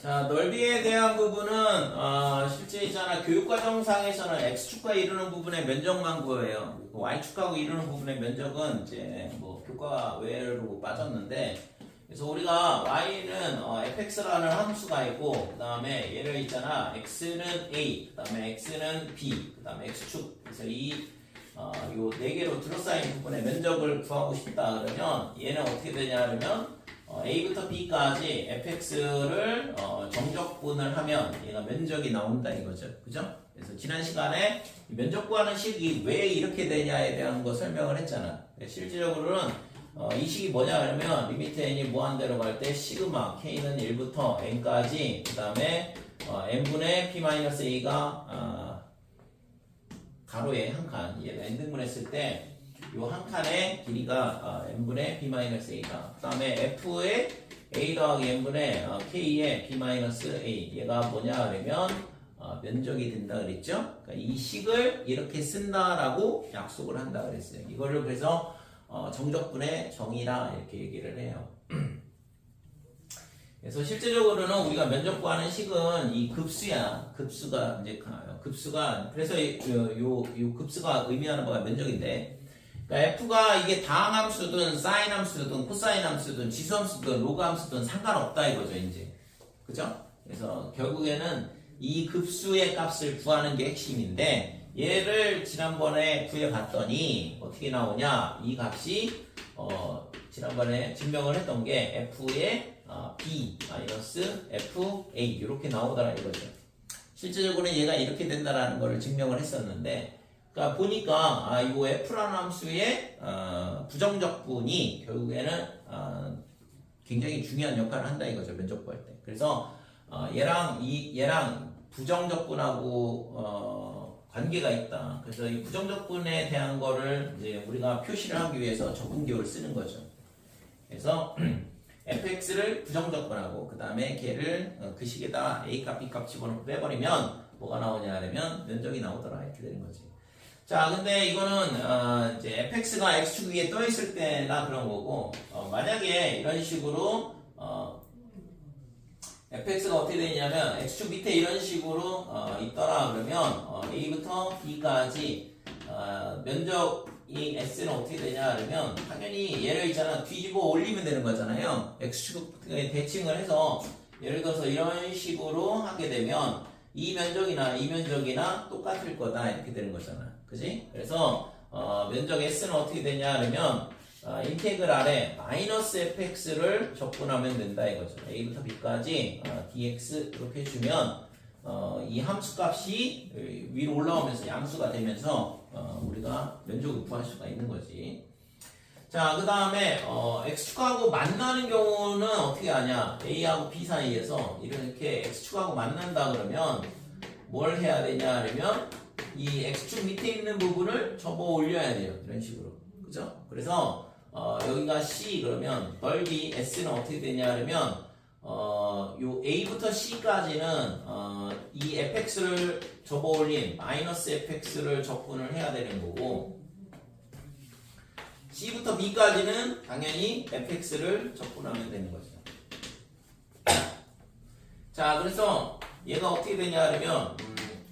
자, 넓이에 대한 부분은 실제 있잖아 교육과정상에서는 x축과 이루는 부분의 면적만 구해요. y축하고 이루는 부분의 면적은 이제 뭐 교과 외로 빠졌는데, 그래서 우리가 y는 fx라는 함수가 있고, 그 다음에 얘를 있잖아 x는 a, 그 다음에 x는 b, 그 다음에 x축. 그래서 요 네 개로 둘러싸인 부분의 면적을 구하고 싶다 그러면 얘는 어떻게 되냐 그러면 a부터 b까지 fx를 정적분을 하면 얘가 면적이 나온다 이거죠. 그죠? 그래서 지난 시간에 면적 구하는 식이 왜 이렇게 되냐에 대한 거 설명을 했잖아. 실질적으로는 이 식이 뭐냐 그러면 리미트 n이 무한대로 갈 때 시그마 k는 1부터 n까지, 그 다음에 n분의 p-a가 가로에 한 칸, 얘를 n등분했을 때 요 한 칸의 길이가 n분의 b-a다. 그 다음에 f의 a 더하기 n분의 k의 b-a, 얘가 뭐냐 그러면 면적이 된다 그랬죠. 그러니까 이 식을 이렇게 쓴다라고 약속을 한다 그랬어요. 이거를 그래서 정적분의 정의라 이렇게 얘기를 해요. 그래서 실제적으로는 우리가 면적 구하는 식은 이 급수야. 급수가 이제 급수가, 그래서 요 급수가 의미하는 바가 면적인데, 그러니까 f가 이게 다항함수든 사인 함수든 코사인 함수든 지수함수든 로그 함수든 상관없다 이거죠 이제. 그죠? 그래서 결국에는 이 급수의 값을 구하는 게 핵심인데, 얘를 지난번에 구해봤더니 어떻게 나오냐, 이 값이 지난번에 증명을 했던 게 f의 b-fa 이렇게 나오더라 이거죠. 실제적으로는 얘가 이렇게 된다라는 것을 증명을 했었는데, 그러니까 보니까 이 f라는 함수의 부정적분이 결국에는 굉장히 중요한 역할을 한다 이거죠, 면적 구할 때. 그래서 얘랑 부정적분하고 관계가 있다. 그래서 이 부정적분에 대한 거를 이제 우리가 표시를 하기 위해서 적분기호를 쓰는 거죠. 그래서 fx를 부정적분하고 그 다음에 걔를 그 식에다가 a 값, b 값 집어넣고 빼버리면 뭐가 나오냐 하면 면적이 나오더라 이렇게 되는 거지. 자, 근데 이거는 이제 fx가 x축 위에 떠 있을 때나 그런 거고, 만약에 이런 식으로 fx가 어떻게 되냐면 x축 밑에 이런 식으로 있더라 그러면 a부터 b까지 면적이 s는 어떻게 되냐 그러면 당연히 얘를 있잖아 뒤집어 올리면 되는 거잖아요. x축에 대칭을 해서 예를 들어서 이런 식으로 하게 되면 이 면적이나 똑같을 거다 이렇게 되는 거잖아. 그지? 그래서 면적 s는 어떻게 되냐 그러면 인테그랄에 마이너스 fx를 적분하면 된다 이거죠. a부터 b까지 dx 이렇게 해주면 이 함수 값이 위로 올라오면서 양수가 되면서 우리가 면적을 구할 수가 있는 거지. 자, 그 다음에 x축하고 만나는 경우는 어떻게 하냐, a하고 b 사이에서 이렇게 x축하고 만난다 그러면 뭘 해야 되냐 그러면 이 x축 밑에 있는 부분을 접어 올려야 돼요. 이런 식으로. 그죠? 그래서 여기가 c 그러면 넓이 s는 어떻게 되냐 그러면 요 a부터 c까지는 이 fx를 접어 올린 마이너스 fx를 적분을 해야 되는 거고, c부터 b까지는 당연히 fx를 적분하면 되는 거죠. 자, 그래서 얘가 어떻게 되냐 그러면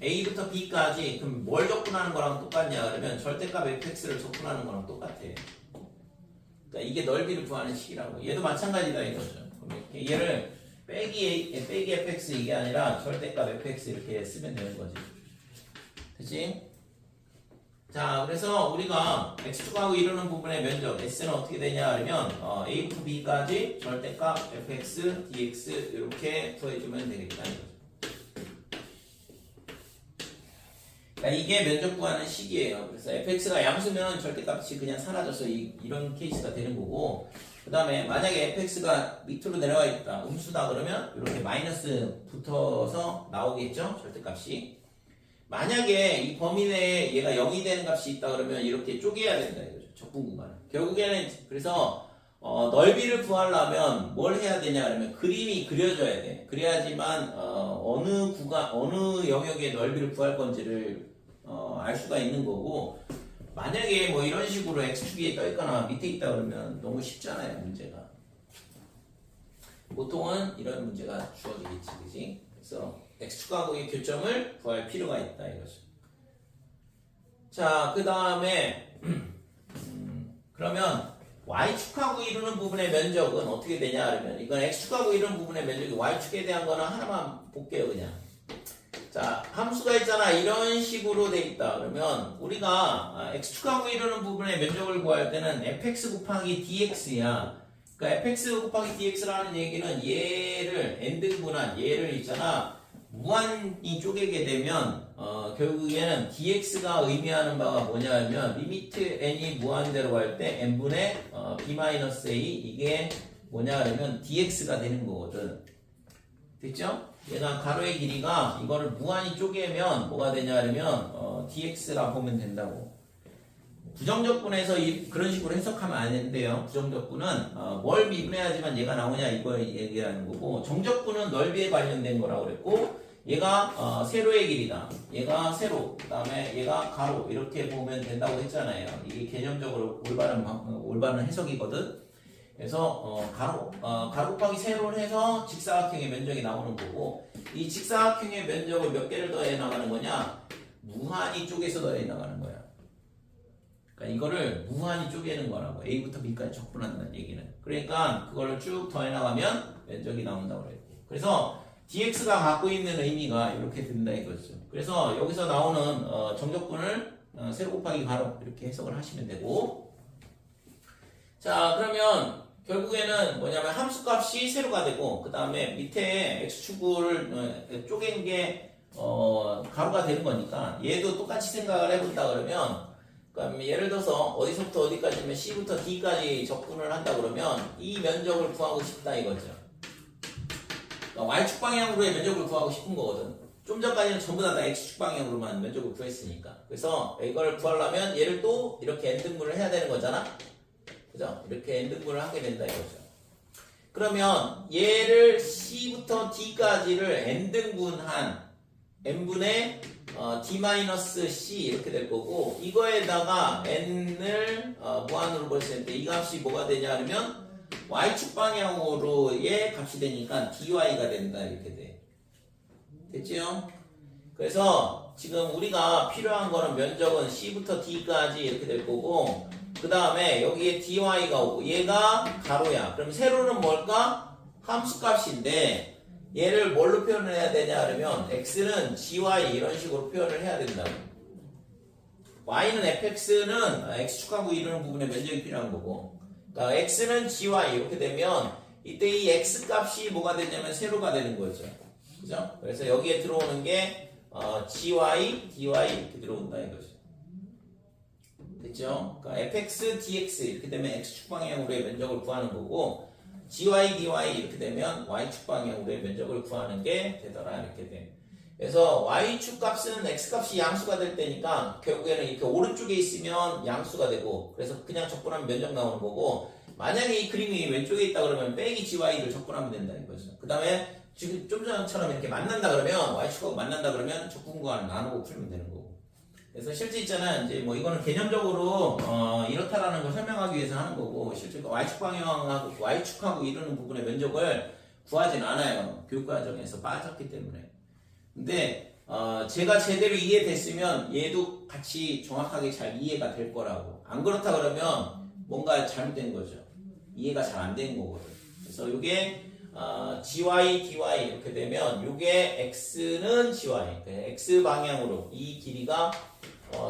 a부터 b까지 그럼 뭘 적분하는 거랑 똑같냐 그러면 절대값 fx를 적분하는 거랑 똑같아요. 그러니까 이게 넓이를 구하는 식이라고. 얘도 마찬가지다 이거죠. 그럼 이렇게 얘를 빼기 fx 이게 아니라 절대값 fx 이렇게 쓰면 되는 거지. 그치? 자, 그래서 우리가 x축하고 이루는 부분의 면적 s는 어떻게 되냐 그러면 a부터 b까지 절대값 fx, dx 이렇게 구해주면 되겠다 이거죠. 그러니까 이게 면적 구하는 식이에요. 그래서 fx가 양수면 절대값이 그냥 사라져서 이런 케이스가 되는 거고, 그 다음에 만약에 fx가 밑으로 내려와 있다, 음수다 그러면 이렇게 마이너스 붙어서 나오겠죠, 절대값이. 만약에 이 범위 내에 얘가 0이 되는 값이 있다 그러면 이렇게 쪼개야 된다 이거죠, 적분 구간을. 결국에는 그래서 넓이를 구하려면 뭘 해야 되냐 그러면 그림이 그려져야 돼. 그래야지만 어느 영역의 넓이를 구할 건지를 알 수가 있는 거고, 만약에 뭐 이런 식으로 x축 위에 떠 있거나 밑에 있다 그러면 너무 쉽잖아요, 문제가. 보통은 이런 문제가 주어지겠지, 그지? 그래서 x축하고의 교점을 구할 필요가 있다 이거죠. 자, 그 다음에 그러면 y축하고 이루는 부분의 면적은 어떻게 되냐 그러면 이건 x축하고 이루는 부분의 면적이 y축에 대한 거는 하나만 볼게요 그냥. 자, 함수가 있잖아. 이런 식으로 돼 있다. 그러면 우리가 x축하고 이루는 부분의 면적을 구할 때는 fx 곱하기 dx야. 그러니까 fx 곱하기 dx라는 얘기는 얘를 n등분한 얘를 있잖아. 무한히 쪼개게 되면 결국에는 dx가 의미하는 바가 뭐냐면 리미트 n이 무한대로 갈 때 n분의 b-a 이게 뭐냐 그러면 dx가 되는 거거든. 됐죠? 얘가 가로의 길이가 이거를 무한히 쪼개면 뭐가 되냐 그러면 dx라 보면 된다고. 부정적분에서 그런 식으로 해석하면 안 되는데요. 부정적분은 뭘 미분해야지만 얘가 나오냐 이걸 얘기하는 거고, 정적분은 넓이에 관련된 거라고 그랬고, 얘가 세로의 길이다. 얘가 세로, 그 다음에 얘가 가로 이렇게 보면 된다고 했잖아요. 이게 개념적으로 올바른 해석이거든. 그래서 가로 곱하기 세로를 해서 직사각형의 면적이 나오는 거고, 이 직사각형의 면적을 몇 개를 더해 나가는 거냐? 무한히 쪼개서 더해 나가는 거야. 그러니까 이거를 무한히 쪼개는 거라고. A부터 B까지 적분한다는 얘기는. 그러니까 그걸 쭉 더해 나가면 면적이 나온다고 그랬고. 그래서 dx가 갖고 있는 의미가 이렇게 된다 이거죠. 그래서 여기서 나오는 정적분을 세로 곱하기 가로 이렇게 해석을 하시면 되고, 자 그러면 결국에는 뭐냐면 함수값이 세로가 되고, 그 다음에 밑에 x축을 쪼갠 게 가로가 되는 거니까 얘도 똑같이 생각을 해본다 그러면, 그러니까 예를 들어서 어디서부터 어디까지면 c부터 d까지 적분을 한다 그러면 이 면적을 구하고 싶다 이거죠. 그러니까 y축 방향으로의 면적을 구하고 싶은 거거든. 좀 전까지는 전부 다 x축 방향으로만 면적을 구했으니까. 그래서 이걸 구하려면 얘를 또 이렇게 n등분을 해야 되는 거잖아. 그죠? 이렇게 n등분을 하게 된다 이거죠. 그러면 얘를 c부터 d까지를 n등분한 n분의 d-c 이렇게 될 거고, 이거에다가 n을 무한으로 벌였을 때 이 값이 뭐가 되냐 하면 y축 방향으로의 값이 되니까 dy가 된다 이렇게 돼. 됐지요? 그래서 지금 우리가 필요한 거는 면적은 c부터 d까지 이렇게 될 거고, 그 다음에 여기에 dy가 오고 얘가 가로야. 그럼 세로는 뭘까? 함수값인데 얘를 뭘로 표현을 해야 되냐 그러면 x는 gy 이런 식으로 표현을 해야 된다고. y는 fx는 x축하고 이루는 부분에 면적이 필요한 거고, 그러니까 x는 gy 이렇게 되면 이때 이 x값이 뭐가 되냐면 세로가 되는 거죠. 그죠? 그래서 여기에 들어오는 게 gy, dy 이렇게 들어온다 이거죠. 됐죠? 그러니까 fx, dx 이렇게 되면 x축 방향으로의 면적을 구하는 거고, gy, dy 이렇게 되면 y축 방향으로의 면적을 구하는 게 되더라 이렇게 돼. 그래서 y축 값은 x값이 양수가 될 때니까 결국에는 이렇게 오른쪽에 있으면 양수가 되고, 그래서 그냥 적분하면 면적 나오는 거고, 만약에 이 그림이 왼쪽에 있다 그러면 빼기 gy를 적분하면 된다 이거죠. 그 다음에 지금 좀 전처럼 이렇게 만난다 그러면 y축하고 만난다 그러면 적분과 나누고 풀면 되는 거고. 그래서 실제 있잖아, 이제 뭐 이거는 개념적으로 이렇다라는 걸 설명하기 위해서 하는 거고, 실제 y축 방향하고 y축하고 이루는 부분의 면적을 구하진 않아요. 교육 과정에서 빠졌기 때문에. 근데 제가 제대로 이해됐으면 얘도 같이 정확하게 잘 이해가 될 거라고. 안 그렇다 그러면 뭔가 잘못된 거죠. 이해가 잘 안 된 거거든. 그래서 이게 gy, dy 이렇게 되면 이게 x는 gy, x 방향으로 이 길이가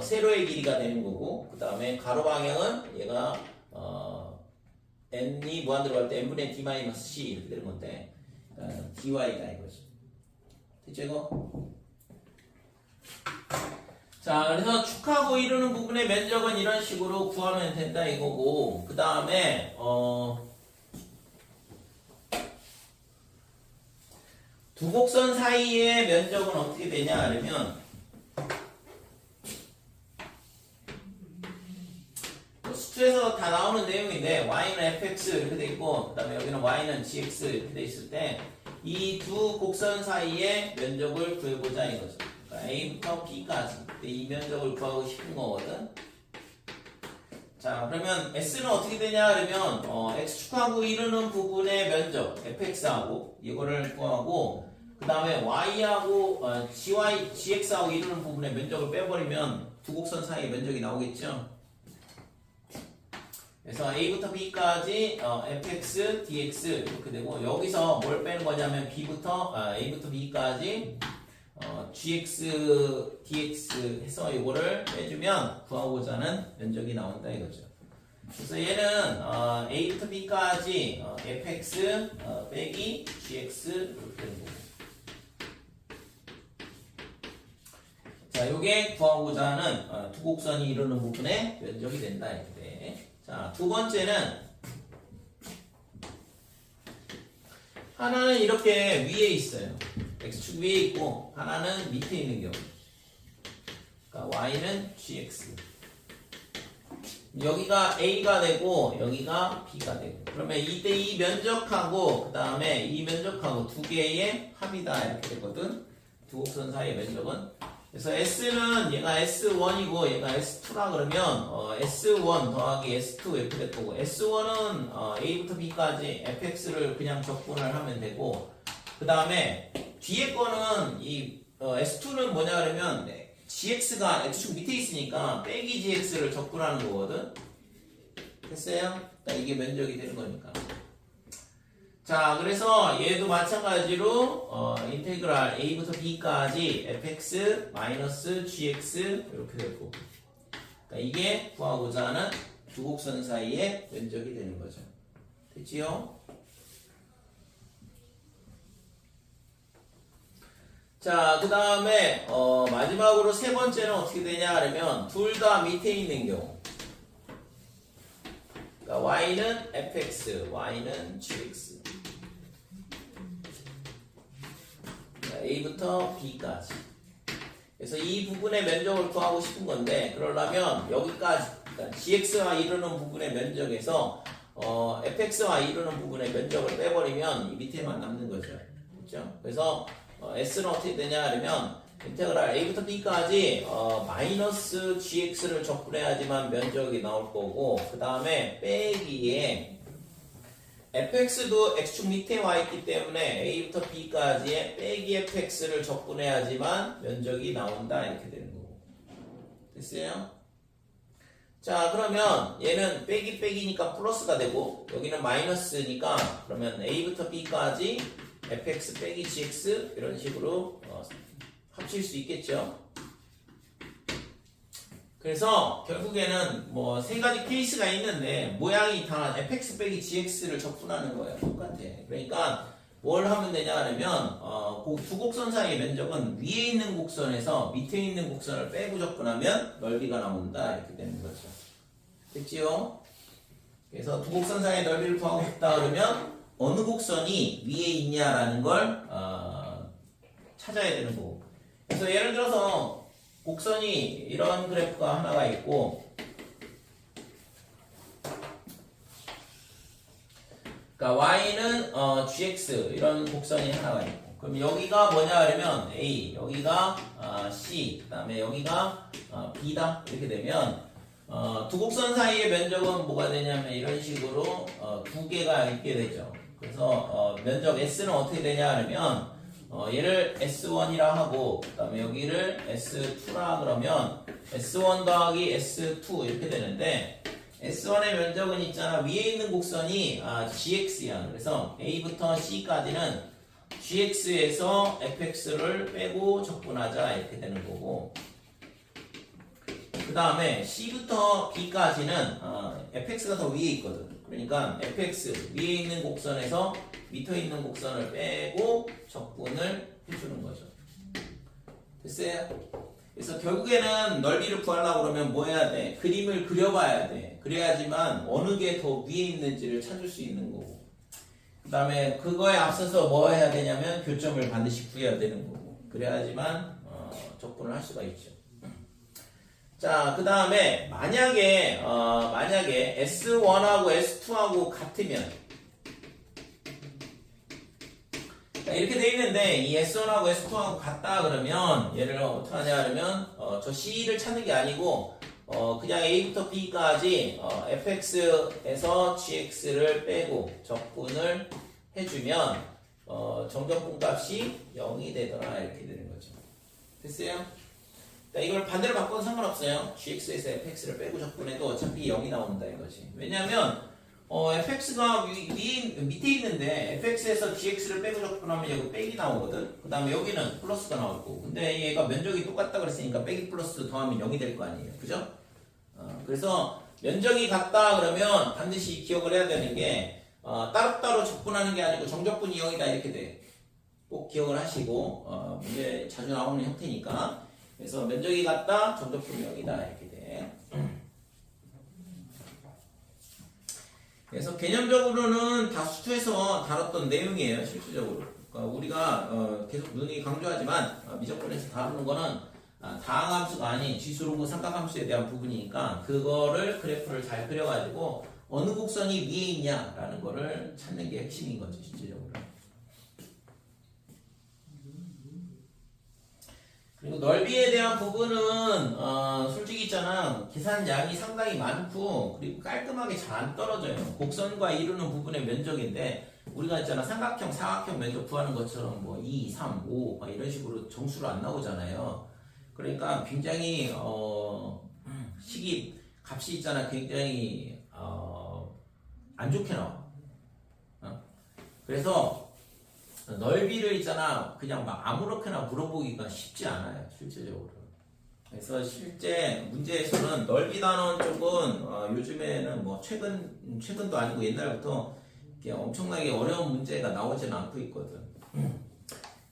세로의 길이가 되는 거고, 그 다음에 가로 방향은 얘가 n이 무한대로 갈 때 n분의 d-c 이렇게 되는 건데 dy가 이거죠. 됐죠 이거? 자, 그래서 축하고 이루는 부분의 면적은 이런 식으로 구하면 된다 이거고, 그 다음에 두 곡선 사이의 면적은 어떻게 되냐 하면 수에서 다 나오는 내용인데 y는 fx 이렇게 돼 있고, 그 다음에 여기는 y는 gx 이렇게 돼 있을 때 이 두 곡선 사이의 면적을 구해보자 이거죠. 그러니까 a부터 b까지 이 면적을 구하고 싶은 거거든. 자, 그러면 S는 어떻게 되냐 그러면 X축하고 이루는 부분의 면적 fx하고 이거를 구하고 그 다음에 y하고 gx하고 이루는 부분의 면적을 빼버리면 두 곡선 사이의 면적이 나오겠죠. 그래서 a부터 b까지 fx, dx 이렇게 되고 여기서 뭘 빼는 거냐면 a부터 b까지 gx, dx 해서 이거를 빼주면 구하고자 하는 면적이 나온다 이거죠. 그래서 얘는 a부터 b까지 fx 빼기 gx 이렇게 되는 거고. 자, 요게 구하고자 하는 두 곡선이 이루는 부분의 면적이 된다 이렇게. 자, 두 번째는 하나는 이렇게 위에 있어요. x축 위에 있고 하나는 밑에 있는 경우. 그러니까 y는 gx. 여기가 a가 되고 여기가 b가 되고. 그러면 이때 이 면적하고 그 다음에 이 면적하고 두 개의 합이다 이렇게 되거든. 두 곡선 사이의 면적은. 그래서 s는 얘가 s1이고 얘가 s2라 그러면 s1 더하기 s2 이렇게 될 거고 s1은 a부터 b까지 fx를 그냥 적분을 하면 되고 그 다음에 뒤에 거는 이 s2는 뭐냐 그러면 gx가 x축 밑에 있으니까 빼기 gx를 적분하는 거거든. 됐어요? 그러니까 이게 면적이 되는 거니까. 자, 그래서 얘도 마찬가지로 인테그랄 a부터 b까지 fx 마이너스 gx 이렇게 될 거고. 그러니까 이게 구하고자 하는 두 곡선 사이의 면적이 되는 거죠. 됐지요? 자, 그 다음에 마지막으로 세 번째는 어떻게 되냐 하면 둘 다 밑에 있는 경우. 그러니까 y는 fx, y는 gx. a부터 b까지. 그래서 이 부분의 면적을 구하고 싶은 건데 그러려면 여기까지 그러니까 gx와 이루는 부분의 면적에서 fx와 이루는 부분의 면적을 빼버리면 이 밑에만 남는 거죠. 그렇죠? 그래서 s는 어떻게 되냐 하면 인테그랄 a부터 b까지 마이너스 gx를 적분해야지만 면적이 나올 거고 그 다음에 빼기에 fx도 x축 밑에 와 있기 때문에 a부터 b까지의 빼기 fx를 적분해야지만 면적이 나온다 이렇게 되는 거고. 됐어요? 자, 그러면 얘는 빼기 빼기니까 플러스가 되고 여기는 마이너스니까 그러면 a부터 b까지 fx 빼기 gx 이런 식으로 합칠 수 있겠죠. 그래서 결국에는 뭐 세 가지 케이스가 있는데 모양이 다 fx 빼기 gx를 적분하는 거예요. 똑같아. 그러니까 뭘 하면 되냐 하면 두 곡선 사이의 면적은 위에 있는 곡선에서 밑에 있는 곡선을 빼고 적분하면 넓이가 나온다 이렇게 되는 거죠. 됐지요? 그래서 두 곡선 사이의 넓이를 구하고 싶다 그러면 어느 곡선이 위에 있냐라는 걸 찾아야 되는 거고. 그래서 예를 들어서 곡선이 이런 그래프가 하나가 있고 그러니까 y는 gx 이런 곡선이 하나가 있고 그럼 여기가 뭐냐 하면 a 여기가 c 그 다음에 여기가 b다 이렇게 되면 두 곡선 사이의 면적은 뭐가 되냐면 이런 식으로 두 개가 있게 되죠. 그래서 면적 s는 어떻게 되냐 하면 얘를 S1이라 하고 그 다음에 여기를 S2라 그러면 S1 더하기 S2 이렇게 되는데 S1의 면적은 있잖아 위에 있는 곡선이 GX야. 그래서 A부터 C까지는 GX에서 FX를 빼고 적분하자 이렇게 되는 거고 그 다음에 C부터 B까지는 FX가 더 위에 있거든. 그러니까 FX 위에 있는 곡선에서 밑에 있는 곡선을 빼고 적분을 해주는 거죠. 됐어요? 그래서 결국에는 넓이를 구하려고 그러면 뭐 해야 돼? 그림을 그려봐야 돼. 그래야지만 어느 게 더 위에 있는지를 찾을 수 있는 거고 그 다음에 그거에 앞서서 뭐 해야 되냐면 교점을 반드시 구해야 되는 거고 그래야지만 적분을 할 수가 있죠. 자, 그 다음에 만약에 S1하고 S2하고 같으면 이렇게 돼 있는데 이 S1하고 S2하고 같다 그러면 얘를 어떻게 하냐 그러면 저 C를 찾는 게 아니고 그냥 a부터 b까지 fx에서 gx를 빼고 적분을 해주면 정적분 값이 0이 되더라 이렇게 되는 거죠. 됐어요? 이걸 반대로 바꿔도 상관없어요. gx에서 fx를 빼고 적분해도 어차피 0이 나온다 이거지. 왜냐면 fx가 밑에 있는데 fx에서 gx를 빼고 적분하면 여기 빼기 나오거든. 그 다음에 여기는 플러스가 나올 거고. 근데 얘가 면적이 똑같다 그랬으니까 빼기 플러스 더하면 0이 될 거 아니에요. 그죠? 그래서 면적이 같다 그러면 반드시 기억을 해야 되는 게 따로따로 적분하는 게 아니고 정적분이 0이다 이렇게 돼. 꼭 기억을 하시고 문제 자주 나오는 형태니까. 그래서 면적이 같다 정적분이 0이다 이렇게 돼. 그래서 개념적으로는 다 수투에서 다뤘던 내용이에요. 실질적으로. 그러니까 우리가 계속 눈이 강조하지만 미적분에서 다루는 거는 다항함수가 아닌 지수로고 삼각함수에 대한 부분이니까 그거를 그래프를 잘 그려가지고 어느 곡선이 위에 있냐라는 거를 찾는 게 핵심인 거죠. 실질적으로. 그리고 넓이에 대한 부분은 솔직히 있잖아. 계산량이 상당히 많고 그리고 깔끔하게 잘 안 떨어져요. 곡선과 이루는 부분의 면적인데 우리가 있잖아 삼각형, 사각형 면적 구하는 것처럼 뭐 2, 3, 5 막 이런 식으로 정수로 안 나오잖아요. 그러니까 굉장히 식이 값이 있잖아. 굉장히 안 좋게 나와. 그래서 넓이를 있잖아 그냥 막 아무렇게나 물어보기가 쉽지 않아요 실질적으로. 그래서 실제 문제에서는 넓이 단원 쪽은 요즘에는 뭐 최근도 아니고 옛날부터 엄청나게 어려운 문제가 나오지는 않고 있거든.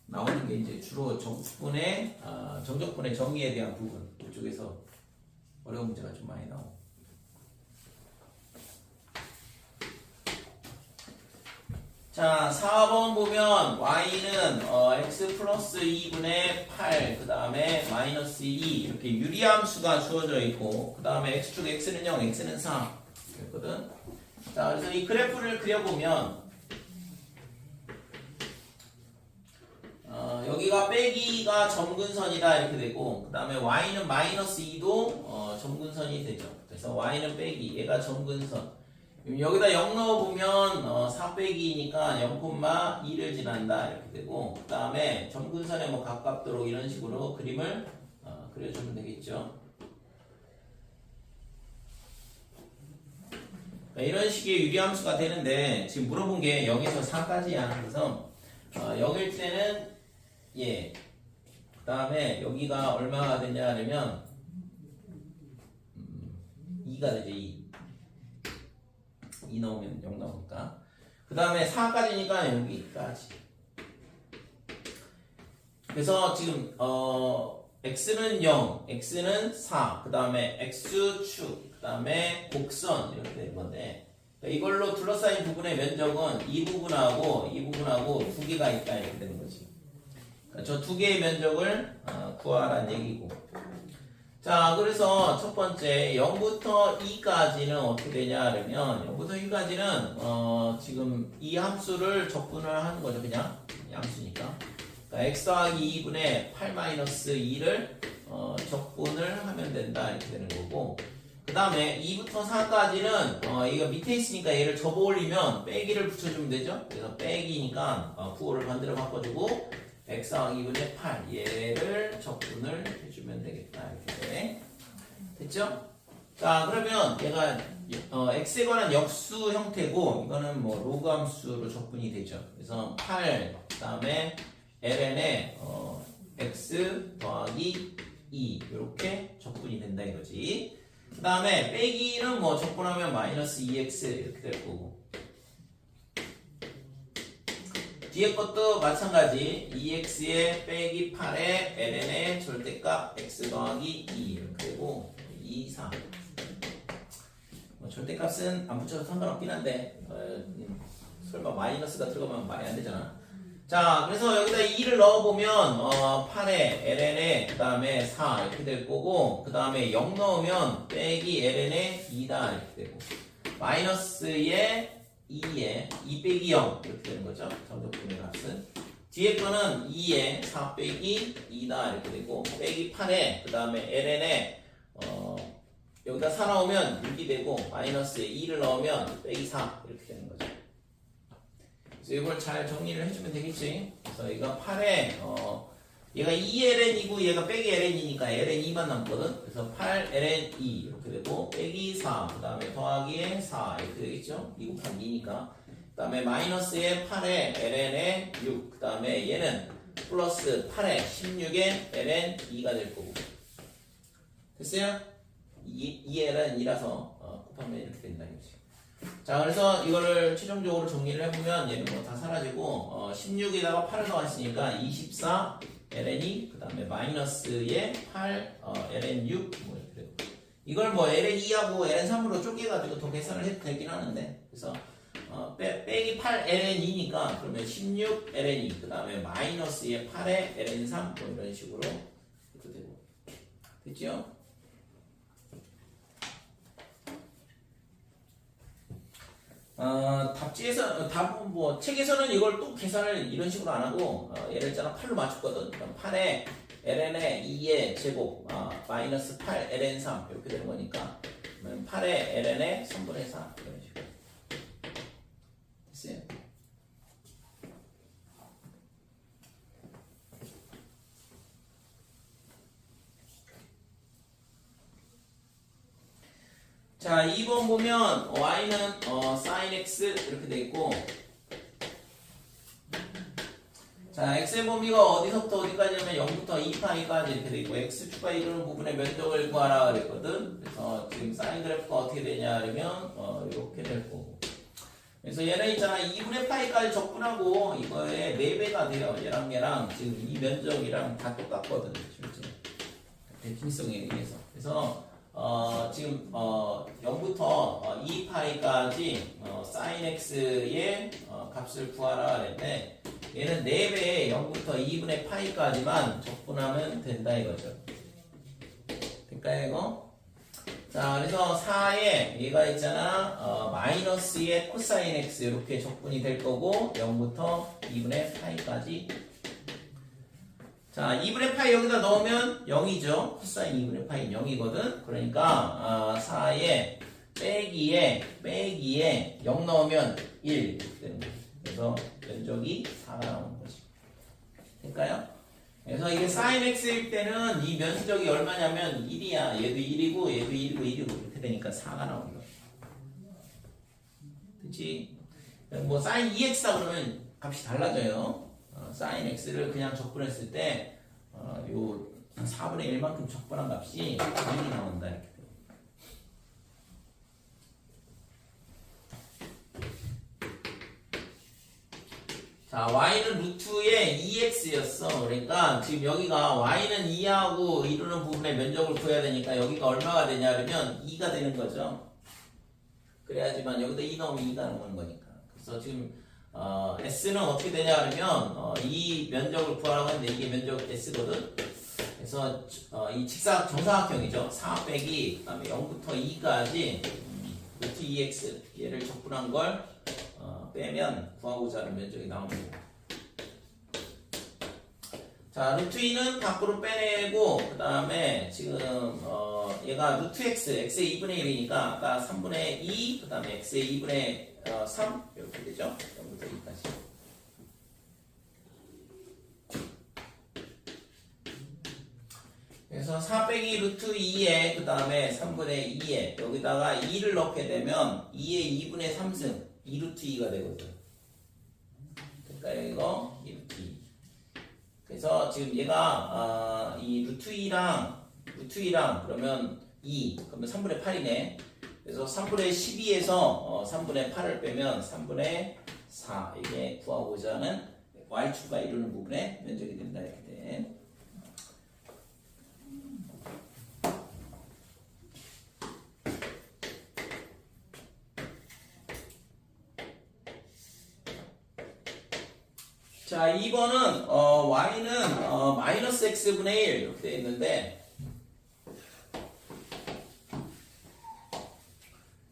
나오는 게 이제 주로 정적분의 정의에 대한 부분 이쪽에서 어려운 문제가 좀 많이 나오고. 자, 4번 보면 y는 x 플러스 2분의 8, 그 다음에 마이너스 2 이렇게 유리함수가 주어져 있고 그 다음에 x축 x는 0, x는 4 이랬거든. 자, 그래서 이 그래프를 그려보면 여기가 빼기가 점근선이다 이렇게 되고 그 다음에 y는 마이너스 2도 점근선이 되죠. 그래서 y는 빼기, 얘가 점근선. 여기다 0 넣어보면 4 빼기니까 0,2를 지난다 이렇게 되고 그 다음에 점근선에 뭐 가깝도록 이런 식으로 그림을 그려주면 되겠죠. 이런 식의 유리함수가 되는데 지금 물어본 게 0에서 4까지야. 그래서 0일 때는 그 다음에 여기가 얼마가 되냐 하면 2가 되죠. 2 넣으면 0 나오니까. 그 다음에 4까지니까 여기까지. 그래서 지금 x는 0, x는 4, 그 다음에 x축, 그 다음에 곡선 이렇게 되는 건데 이걸로 둘러싸인 부분의 면적은 이 부분하고 두 개가 있다 이렇게 되는 거지. 저 두 개의 면적을 구하라는 얘기고. 자, 그래서 첫 번째 0부터 2까지는 어떻게 되냐 하면 0부터 2까지는 지금 이 함수를 적분을 하는 거죠. 그냥 이 함수니까. 그러니까 x 더하기 2분의 8 마이너스 2를 적분을 하면 된다 이렇게 되는 거고 그 다음에 2부터 4까지는 이거 밑에 있으니까 얘를 접어 올리면 빼기를 붙여주면 되죠. 그래서 빼기니까 부호를 반대로 바꿔주고 x 더하기 2분의 8 얘를 적분을 해주면 되겠다 이렇게 돼. 됐죠? 자, 그러면 얘가 x에 관한 역수 형태고 이거는 뭐 로그 함수로 적분이 되죠. 그래서 8 그 다음에 ln에 x 더하기 2 이렇게 적분이 된다 이거지. 그 다음에 빼기는 뭐 적분하면 마이너스 2x 이렇게 될 거고 뒤에 것도 마찬가지 2x에 빼기 8에 ln의 절대값 x 더하기 2 이렇게 되고 2, 4 절대값은 안 붙여도 상관없긴 한데 설마 마이너스가 들어가면 말이 안 되잖아. 자, 그래서 여기다 2를 넣어보면 8에 ln에 그 다음에 4 이렇게 될 거고 그 다음에 0 넣으면 빼기 ln에 2다 이렇게 되고 마이너스에 2에 2 빼기 0 이렇게 되는 거죠. 정적분의 값은 뒤에 거는 2에 4 빼기 2다 이렇게 되고 빼기 8에 그 다음에 ln에 여기다 4 나오면 6이 되고 마이너스에 2를 넣으면 빼기 4 이렇게 되는 거죠. 그래서 이걸 잘 정리를 해주면 되겠지. 그래서 이거 8에 얘가 2ln이고 얘가 빼기 ln이니까 ln2만 남거든. 그래서 8ln2 이렇게 되고 빼기 4 그 다음에 더하기에 4 이렇게 되겠죠. 2 곱하기 2니까. 그 다음에 마이너스에 8에 ln에 6 그 다음에 얘는 플러스 8에 16에 ln2가 될 거고. 됐어요? 2l은 2라서 곱하면 이렇게 된다 이거지. 자, 그래서 이거를 최종적으로 정리를 해보면 얘는 뭐 다 사라지고 16에다가 8을 더했으니까 24 ln2 그 다음에 마이너스에 8 ln6 뭐 이렇게 되고. 이걸 뭐 ln2하고 ln3으로 쪼개가지고 더 계산을 해도 되긴 하는데, 그래서 빼기 8 ln2니까 그러면 16 ln2 그 다음에 마이너스에 8에 ln3 뭐 이런 식으로 이렇게 되고. 됐죠? 답지에서 답은 뭐 책에서는 이걸 또 계산을 이런 식으로 안 하고 예를 들자면 8로 맞췄거든. 그럼 8에 ln에 2의 제곱 마이너스 8 ln3 이렇게 되는 거니까 8에 ln에 3분의 4 이런 식으로 됐어요. 자, 2번 보면 y는 sin x 이렇게 돼 있고, 자, x의 범위가 어디서부터 어디까지냐면 0부터 2파이까지 이렇게 돼 있고, x축과 이루는 부분의 면적을 구하라 그랬거든. 그래서 지금 사인 그래프가 어떻게 되냐 하면 이렇게 될 거고. 그래서 얘는 있잖아 2분의 파이까지 적분하고 이거의 4배가 돼요. 얘랑 지금 이 면적이랑 다 똑같거든. 실제 대칭성에 의해서. 그래서 지금 0부터 2파이까지 sin x의 값을 구하라 그랬는데 얘는 4배에 0부터 2분의 파이까지만 적분하면 된다 이거죠. 될까요 이거? 자, 그래서 4에 얘가 있잖아 마이너스의 코사인 x 이렇게 적분이 될 거고 0부터 2분의 파이까지. 자, 2분의 파이 여기다 넣으면 0이죠. 코사인 2분의 파이는 0이거든. 그러니까 4에 빼기에 0 넣으면 1 이렇게 되는 거죠. 그래서 면적이 4가 나오는 거지. 될까요? 그래서 이게 sin x일 때는 이 면적이 얼마냐면 1이야. 얘도 1이고 얘도 1이고 1이고 이렇게 되니까 4가 나오는 거야. 그치? 뭐 sin 2x다 그러면 값이 달라져요. sin x를 그냥 적분했을 때 요 4분의 1만큼 적분한 값이 1이 나온다 이렇게 돼요. 자, y는 루트의 2x였어. 그러니까 지금 여기가 y는 2하고 이루는 부분의 면적을 구해야 되니까 여기가 얼마가 되냐 그러면 2가 되는 거죠. 그래야지만 여기다 2 넣으면 2가 나오는 거니까. 그래서 지금 s는 어떻게 되냐 그러면 이 면적을 구하라고 했는데 이게 면적 s거든. 그래서 이 직사각 정사각형이죠. 4 빼기 그다음에 0부터 2까지 루트 2x 얘를 적분한 걸 빼면 구하고자 하는 면적이 나오는 거고. 자, 루트 2는 밖으로 빼내고 그 다음에 지금 얘가 루트 x의 2분의 1이니까 아까 3분의 2 그 다음에 x의 2분의 3 이렇게 되죠. 0부터 2까지. 그래서 4 빼기 루트 2에 그 다음에 3분의 2에 여기다가 2를 넣게 되면 2의 2분의 3승 2 루트 2가 되거든. 될까요 이거? 2 루트 2. 그래서 지금 얘가 이 루트 2랑 그러면 2 그러면 3분의 8이네. 그래서 3분의 12에서 3분의 8을 빼면 3분의 4 이게 구하고자 하는 y축과 이루는 부분의 면적이 된다 이렇게 돼. 자, 2번은 y는 마이너스 x분의 1 이렇게 되어 있는데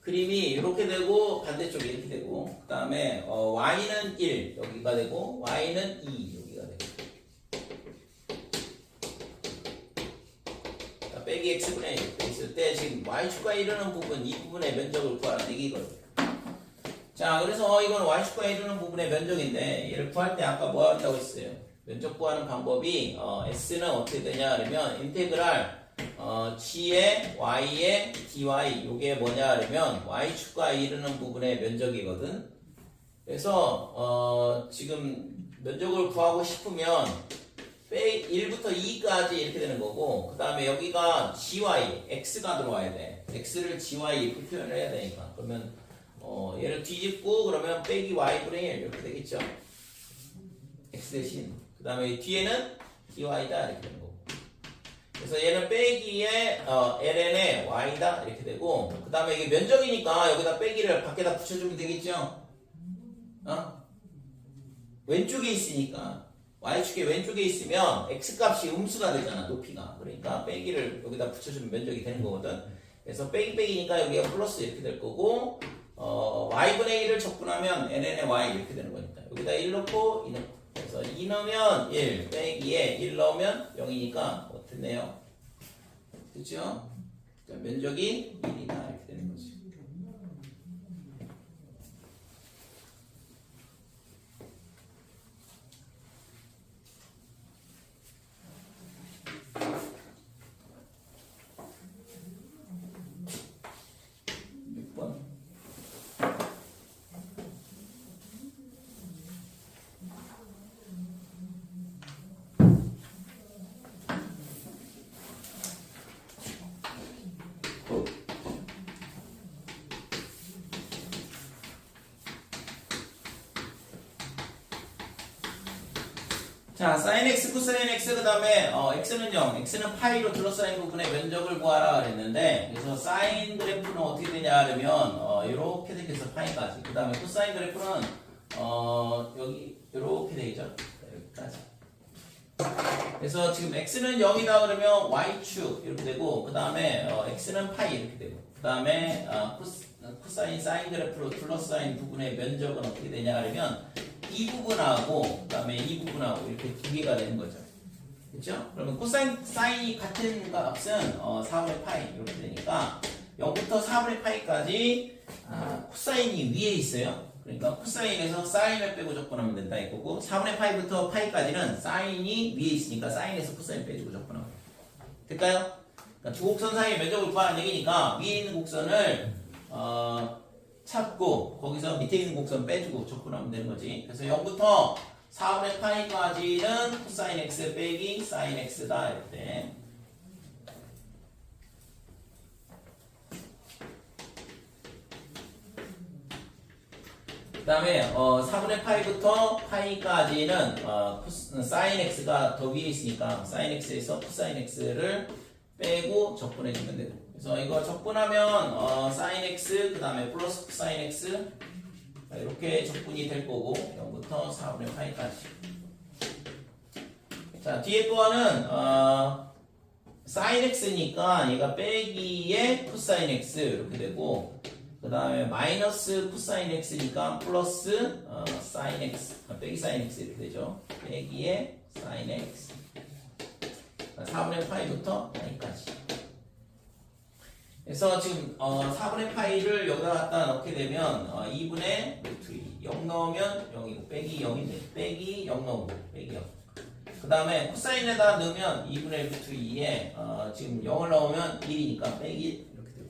그림이 이렇게 되고 반대쪽이 이렇게 되고 그 다음에 y는 1 여기가 되고 y는 2 여기가 되고 자, 빼기 x분의 1 이렇게 있어도 그때 지금 y축과에 이르는 부분 이 부분의 면적을 구하라는 얘기거든요. 자, 그래서 이건 y축과에 이르는 부분의 면적인데 얘를 구할 때 아까 뭐 한다고 했어요? 면적 구하는 방법이 s는 어떻게 되냐 그러면 인테그랄 g의 y의 dy 요게 뭐냐 그러면 y축과에 이르는 부분의 면적이거든. 그래서 지금 면적을 구하고 싶으면 1부터 2까지 이렇게 되는 거고 그 다음에 여기가 gy, x가 들어와야 돼. x를 gy 이렇게 표현을 해야 되니까 그러면 얘를 뒤집고 그러면 빼기 y분의 1 이렇게 되겠죠. x 대신 그 다음에 뒤에는 dy다 이렇게 되는 거고 그래서 얘는 빼기에 ln의 y다 이렇게 되고 그 다음에 이게 면적이니까 여기다 빼기를 밖에다 붙여주면 되겠죠. 왼쪽에 있으니까 y축의 왼쪽에 있으면 x값이 음수가 되잖아 높이가. 그러니까 빼기를 여기다 붙여주면 면적이 되는 거거든. 그래서 빼기니까 여기가 플러스 이렇게 될 거고 y분의 1을 적분하면 ln의 y 이렇게 되는 거니까 여기다 1 넣고 2 넣고 그래서 2 넣으면 1 빼기에 1 넣으면 0이니까 됐네요. 그렇죠? 면적이 1이다 이렇게 되는 거지. 자, sin x, cosine x 그 다음에 x는 0, x는 파이로 둘러싸인 부분의 면적을 구하라 그랬는데 그래서 sin 그래프는 어떻게 되냐 하면 이렇게 되겠어 파이까지. 그 다음에 cosine 그래프는 여기 이렇게 되겠죠. 여기까지. 그래서 지금 x는 0이다 그러면 y축 이렇게 되고 그 다음에 x는 파이 이렇게 되고 그 다음에 코사인 사인 그래프로 둘러싸인 부분의 면적은 어떻게 되냐 하면 이 부분하고 그 다음에 이 부분하고 이렇게 두 개가 되는 거죠. 그렇죠? 그러면 코사인 사인이 같은 값은 4분의 파이 이렇게 되니까 0부터 4분의 파이까지 코사인이 위에 있어요. 그러니까 코사인에서 사인을 빼고 적분하면 된다 이거고 4분의 파이부터 파이까지는 사인이 위에 있으니까 사인에서 코사인 빼주고 적분하면 될까요? 그러니까 두 곡선 사이의 면적을 구하는 얘기니까 위에 있는 곡선을 찾고 거기서 밑에 있는 곡선 빼주고 적분하면 되는 거지. 그래서 0부터 4분의 파이까지는 코사인 x 빼기 사인 x다 이렇게. 그 다음에 4분의 파이부터 파이까지는 사인 x가 더 위에 있으니까 사인 x에서 코사인 x를 빼고 적분해주면 되고 그래서 이거 적분하면 사인 x 그 다음에 플러스 코사인 x 이렇게 적분이 될 거고 0부터 4분의 파이까지. 자 뒤에 또한은 사인 x니까 얘가 빼기에 코사인 x 이렇게 되고 그 다음에 마이너스 코사인 x니까 플러스 사인 x 빼기 사인 x 이렇게 되죠. 빼기에 사인 x 4분의 파이부터 파이까지. 그래서 지금 4분의 파이를 여기다 갖다 넣게 되면 2분의 루트 2 0 넣으면 0이고 빼기 0인데 빼기 0 넣고 빼기 0. 그 다음에 코사인에다 넣으면 2분의 루트 2에 지금 0을 넣으면 1이니까 빼기 이렇게 되고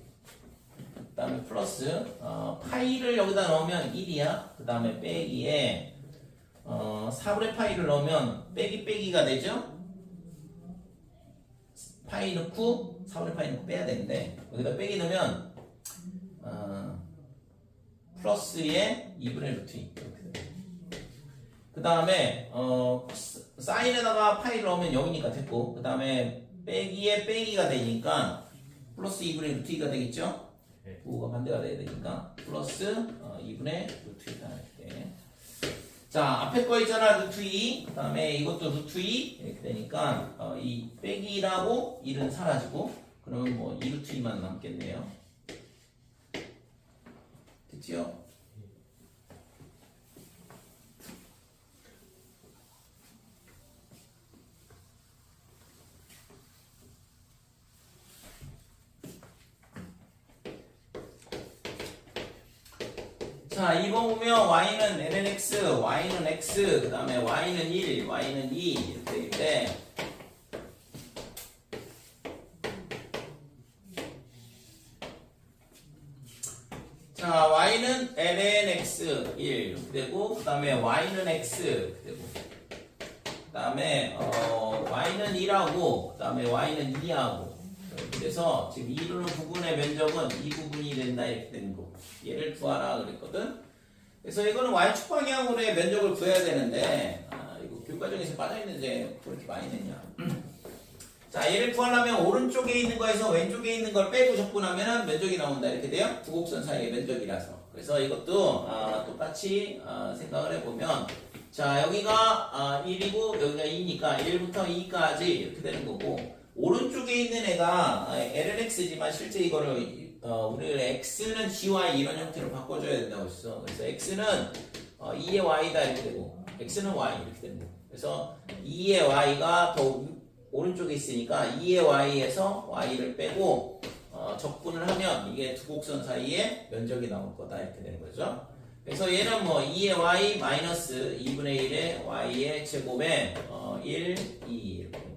그 다음에 플러스 파이를 여기다 넣으면 1이야. 그 다음에 빼기에 4분의 파이를 넣으면 빼기가 되죠. 파이 넣고 4분의 파이 넣고 빼야 되는데 여기다 빼기 넣으면 플러스에 2분의 루트 2 이렇게 돼요. 그 다음에 사인에다가 파이를 넣으면 0이니까 됐고 그 다음에 빼기에 빼기가 되니까 플러스 2분의 루트 2가 되겠죠? 부호가 반대가 돼야 되니까 플러스 2분의 루트 2가 이렇게. 자 앞에 거 있잖아 루트 2 그 다음에 이것도 루트 2 이렇게 되니까 이 빼기라고 1은 사라지고 그러면 뭐 2루트 2만 남겠네요. 됐지요? 자, 2번 보면 y는 lnx, y는 x, 그 다음에 y는 1, y는 2 이렇게 되는데 자, y는 lnx 1 이렇게 되고 그 다음에 y는 x 이렇게 되고 그 다음에 y는 1하고 그 다음에 y는 2하고 그래서 지금 이루는 부분의 면적은 이 부분이 된다 이렇게 되는 거. 얘를 구하라 그랬거든. 그래서 이거는 y축 방향으로의 면적을 구해야 되는데 이거 교과정에서 빠져있는데 그렇게 많이 냈냐. 자, 얘를 구하려면 오른쪽에 있는 거에서 왼쪽에 있는 걸 빼고 접근하면 면적이 나온다 이렇게 돼요. 두 곡선 사이의 면적이라서. 그래서 이것도 똑같이 생각을 해보면 자, 여기가 1이고 여기가 2니까 1부터 2까지 이렇게 되는 거고 오른쪽에 있는 애가 lnx지만 실제 이거를 우리가 x는 gy 이런 형태로 바꿔줘야 된다고 했어. 그래서 x는 2의 y다 이렇게 되고 x는 y 이렇게 되는 거. 그래서 2의 y가 더 오른쪽에 있으니까 2의 y에서 y를 빼고 적분을 하면 이게 두 곡선 사이에 면적이 나올 거다 이렇게 되는 거죠. 그래서 얘는 뭐 2의 y 마이너스 2분의 1의 y의 제곱에 1, 2 이렇게.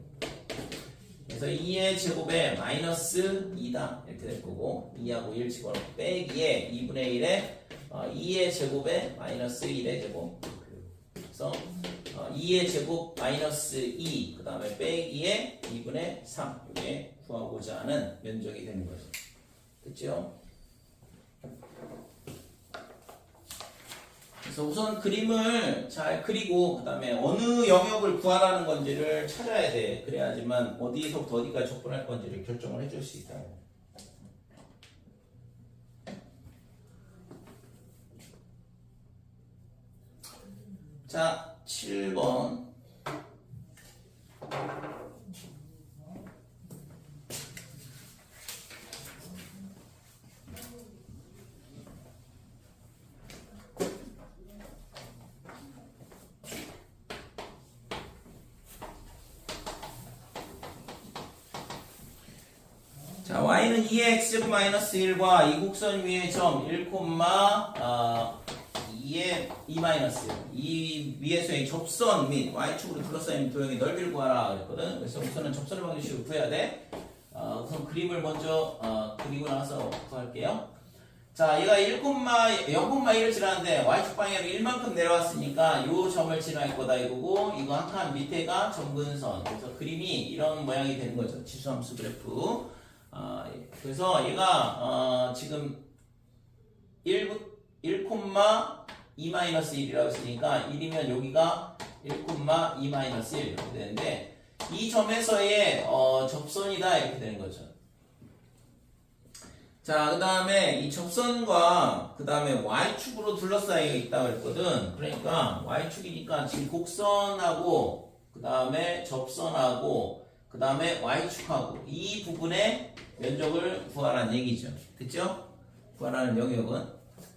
그래서 2의 제곱에 마이너스 2다 이렇게 될 거고 2하고 1 집어넣고 빼기에 2분의 1에 2의 제곱에 마이너스 1의 제곱. 그래서 2의 제곱 마이너스 2 그 다음에 빼기에 2분의 3 이게 구하고자 하는 면적이 되는 거죠. 됐죠? 그래서 우선 그림을 잘 그리고 그 다음에 어느 영역을 구하라는 건지를 찾아야 돼. 그래야지만 어디서부터 어디까지 접근할 건지를 결정을 해줄 수 있다. 자, 7번. 자, y는 2의 x제곱 마이너스 1과 이 곡선 위의 점 1, 2의 2 마이너스 1. 이 위에서의 접선 및 y축으로 둘러싸인 도형의 넓이를 구하라 그랬거든. 그래서 우선은 접선의 방정식을 구해야 돼. 우선 그림을 먼저 그리고 나서 구할게요. 자, 얘가 0,1을 지나는데 y축 방향으로 1만큼 내려왔으니까 이 점을 지날 거다 이거고 이거 한 칸 밑에가 점근선. 그래서 그림이 이런 모양이 되는 거죠. 지수함수 그래프. 그래서 얘가 지금 1,2-1이라고 했으니까 1이면 여기가 1,2-1 이렇게 되는데 이 점에서의 접선이다 이렇게 되는 거죠. 자, 그 다음에 이 접선과 그 다음에 y축으로 둘러싸여 있다고 했거든. 그러니까 y축이니까 지금 곡선하고 그 다음에 접선하고 그 다음에 y축하고 이 부분의 면적을 구하라는 얘기죠. 그쵸? 구하라는 영역은.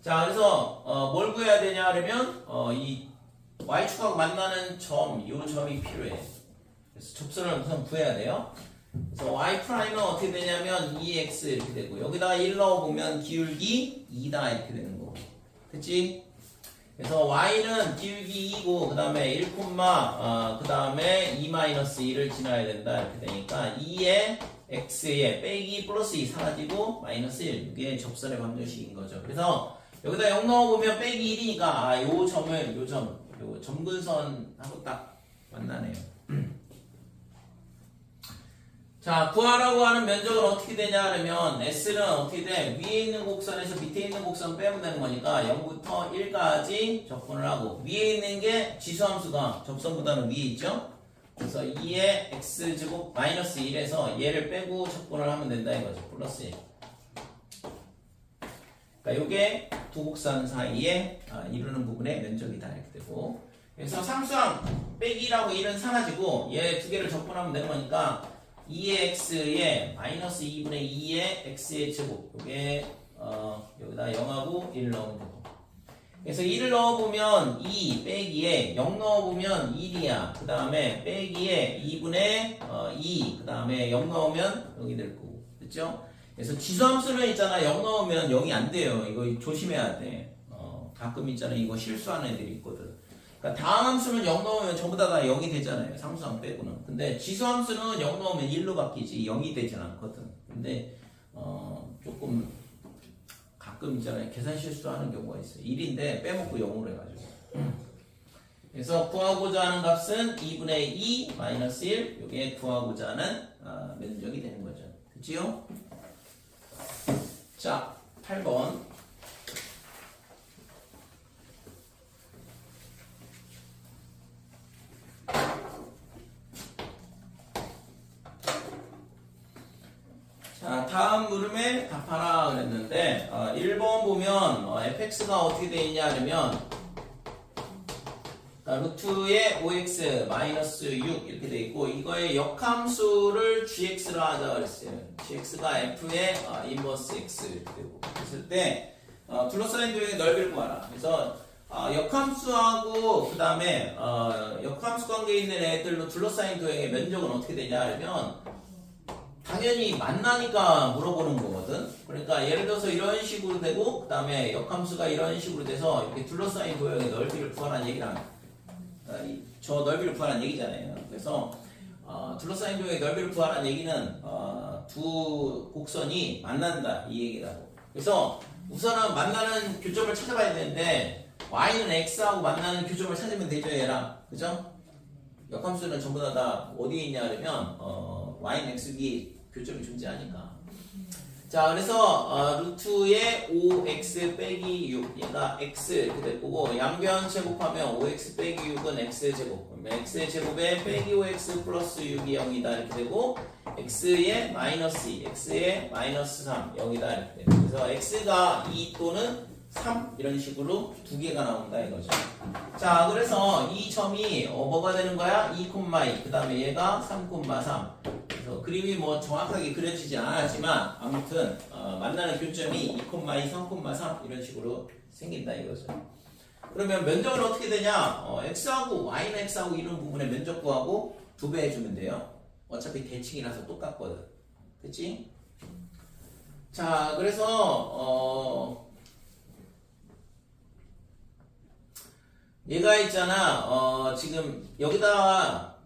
자, 그래서 뭘 구해야 되냐 하면 이 y축하고 만나는 점, 이 점이 필요해. 그래서 접선을 우선 구해야 돼요. 그래서 y''은 어떻게 되냐면 2x 이렇게 되고 여기다가 1 넣어보면 기울기 2다 이렇게 되는 거. 그치? 그래서 y는 기울기 2고 그 다음에 1, 그 다음에 2-1을 지나야 된다 이렇게 되니까 2의 x에 빼기 플러스 2 사라지고 마이너스 1 이게 접선의 방정식인 거죠. 그래서 여기다 0 넣어보면 빼기 1이니까 요 점을 요 점근선하고 딱 만나네요. 자, 구하라고 하는 면적은 어떻게 되냐 하면 S는 어떻게 돼? 위에 있는 곡선에서 밑에 있는 곡선 빼면 되는 거니까 0부터 1까지 접근을 하고 위에 있는 게 지수함수가 접선보다는 위에 있죠? 그래서 2의 x제곱 마이너스 1에서 얘를 빼고 접근을 하면 된다 이거죠. 플러스 1. 그러니까 요게 두 곡선 사이에 이루는 부분의 면적이다 이렇게 되고 그래서 상수함 빼기라고 1은 사라지고 얘 두 개를 접근하면 되는 거니까 2의 x에 마이너스 2분의 2의 x의 제곱 요게 여기다 0하고 1 넣으면 되고 그래서 1을 넣어보면 2 빼기에 0 넣어보면 1이야. 그 다음에 빼기에 2분의 2 그 다음에 0 넣으면 0이 될 거고 그렇죠? 그래서 지수함수는 있잖아 0 넣으면 0이 안 돼요. 이거 조심해야 돼. 가끔 있잖아 이거 실수하는 애들이 있거든. 그러니까 다음 함수는 0 넣으면 전부 다 0이 되잖아요. 상수함 빼고는. 근데 지수함수는 0 넣으면 1로 바뀌지 0이 되진 않거든. 근데 조금 가끔 있잖아요. 계산 실수하는 경우가 있어요. 1인데 빼먹고 0으로 해가지고. 그래서 구하고자 하는 값은 2분의 2 마이너스 1. 이게 구하고자 하는 면적이 되는 거죠. 그치요? 자, 8번. 자, 다음 물음에 답하라 그랬는데 1번 보면 fx가 어떻게 되어 있냐 하면 루트의 5x 마이너스 6 이렇게 되어 있고 이거의 역함수를 gx로 하자 그랬어요. gx가 f의 인버스 x 이렇게 되고 그랬을 때 둘러싸인 도형의 넓이를 구하라. 그래서 역함수하고 그 다음에 역함수 관계에 있는 애들로 둘러싸인 도형의 면적은 어떻게 되냐 하면 당연히 만나니까 물어보는 거거든. 그러니까 예를 들어서 이런 식으로 되고 그 다음에 역함수가 이런 식으로 돼서 이렇게 둘러싸인 도형의 넓이를 구하라는 얘기랑 저 넓이를 구하라는 얘기잖아요. 그래서 둘러싸인 도형의 넓이를 구하라는 얘기는 두 곡선이 만난다 이 얘기라고. 그래서 우선은 만나는 교점을 찾아봐야 되는데 y는 x하고 만나는 교점을 찾으면 되죠 얘랑. 그죠? 역함수는 전부 다 어디에 있냐 하면 y는 x 위에 교점이 존재하니까. 자, 그래서 루트의 5x 빼기 6 얘가 x 이렇게 될 거고 양변 제곱하면 5x 빼기 6은 x제곱. 그러면 x제곱에 빼기 5x 플러스 6이 0이다 이렇게 되고 x의 마이너스 2, x의 마이너스 3 0이다 이렇게 돼요. 그래서 x가 2 또는 3 이런 식으로 두 개가 나온다 이거죠. 자, 그래서 이 점이 뭐가 되는 거야? 2,2 그 다음에 얘가 3,3. 그래서 그림이 뭐 정확하게 그려지지 않았지만 아무튼 만나는 교점이 2,2, 3,3 이런 식으로 생긴다 이거죠. 그러면 면적은 어떻게 되냐? x하고 y는 x하고 이런 부분의 면적 구하고 2배 해주면 돼요. 어차피 대칭이라서 똑같거든. 그치? 자, 그래서 얘가 있잖아. 지금 여기다가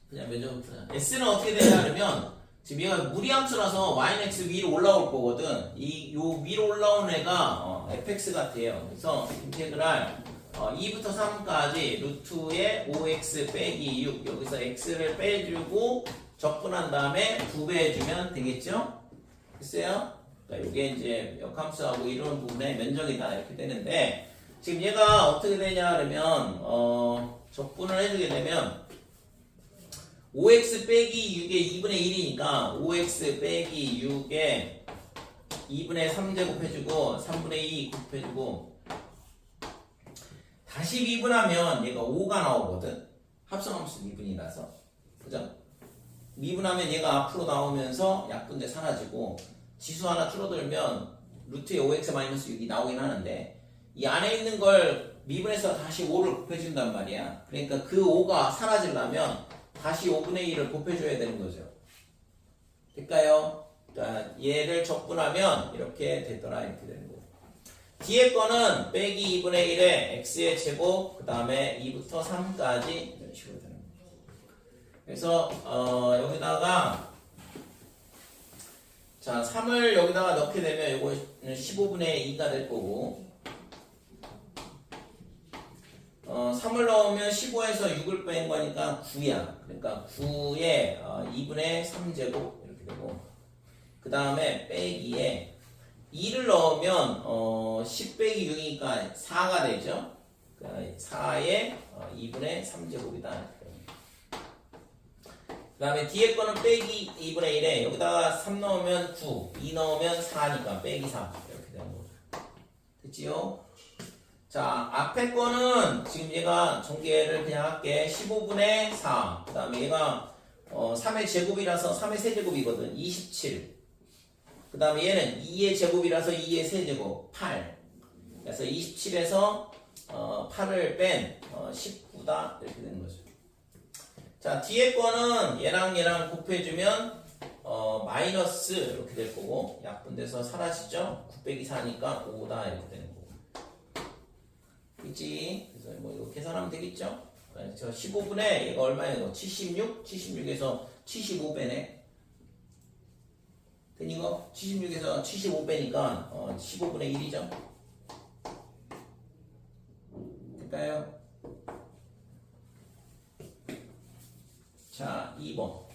그냥 면적을 풀자. S는 어떻게 되냐 하면 지금 얘가 무리함수라서 y는 x 위로 올라올 거거든. 요 위로 올라온 애가 fx 같아요. 그래서 인테그랄 2부터 3까지 루트의 5x 빼기 6 여기서 x를 빼주고 적분한 다음에 2배 해주면 되겠죠? 됐어요? 그러니까 이게 이제 역함수하고 이런 부분의 면적이다 이렇게 되는데 지금 얘가 어떻게 되냐 하면 적분을 해주게 되면 5x 빼기 6의 2분의 1이니까 5x 빼기 6의 2분의 3 제곱해주고 3분의 2 곱해주고 다시 미분하면 얘가 5가 나오거든. 합성함수 미분이라서 그죠? 미분하면 얘가 앞으로 나오면서 약분돼 사라지고 지수 하나 줄어들면 루트의 5x-6이 나오긴 하는데 이 안에 있는 걸 미분해서 다시 5를 곱해준단 말이야. 그러니까 그 5가 사라지려면 다시 5분의 1을 곱해줘야 되는 거죠. 될까요? 그러니까 얘를 적분하면 이렇게 되더라 이렇게 되는 거예요. 뒤에 거는 빼기 2분의 1에 x의 제곱 그 다음에 2부터 3까지 이런 식으로 되는 거예요. 그래서 여기다가 자 3을 여기다가 넣게 되면 이거 15분의 2가 될 거고 3을 넣으면 15에서 6을 뺀 거니까 9야. 그러니까 9에 2분의 3제곱 이렇게 되고 그 다음에 빼기에 2를 넣으면 10 빼기 6이니까 4가 되죠. 그러니까 4에 2분의 3제곱이다. 그 다음에 뒤에 거는 빼기 2분의 1에 여기다가 3 넣으면 9, 2 넣으면 4니까 빼기 3 이렇게 되는 거죠. 됐지요? 자, 앞에 거는 지금 얘가 전개를 그냥 할게. 15분의 4. 그 다음에 얘가 3의 제곱이라서 3의 세제곱이거든. 27. 그 다음에 얘는 2의 제곱이라서 2의 세제곱. 8. 그래서 27에서 8을 뺀 19다. 이렇게 되는 거죠. 자, 뒤에 거는 얘랑 곱해주면 마이너스 이렇게 될 거고 약분돼서 사라지죠. 9 빼기 4니까 5다 이렇게 되는 거고. 그치? 그래서 뭐 이거 계산하면 되겠죠? 저 15분에 얘가 얼마예요? 76? 76에서 75배네. 된 이거? 76에서 75배니까 15분의 1이죠. 될까요? 자, 2번.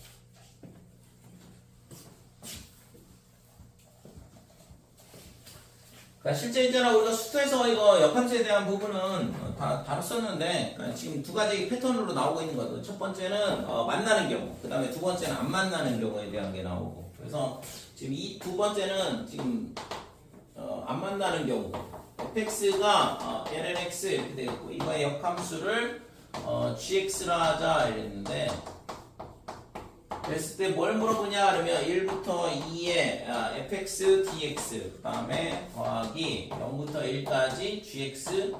그러니까 실제 있잖아 우리가 수트에서 이거 역함수에 대한 부분은 다 다뤘었는데 그러니까 지금 두 가지 패턴으로 나오고 있는 거죠. 첫 번째는 만나는 경우, 그 다음에 두 번째는 안 만나는 경우에 대한 게 나오고. 그래서 지금 이 두 번째는 지금 안 만나는 경우 fx가 lnx 이렇게 되겠고 이거의 역함수를 gx라 하자 이랬는데 그랬을 때 뭘 물어보냐 그러면 1부터 2의 fx dx 그 다음에 더하기 0부터 1까지 gx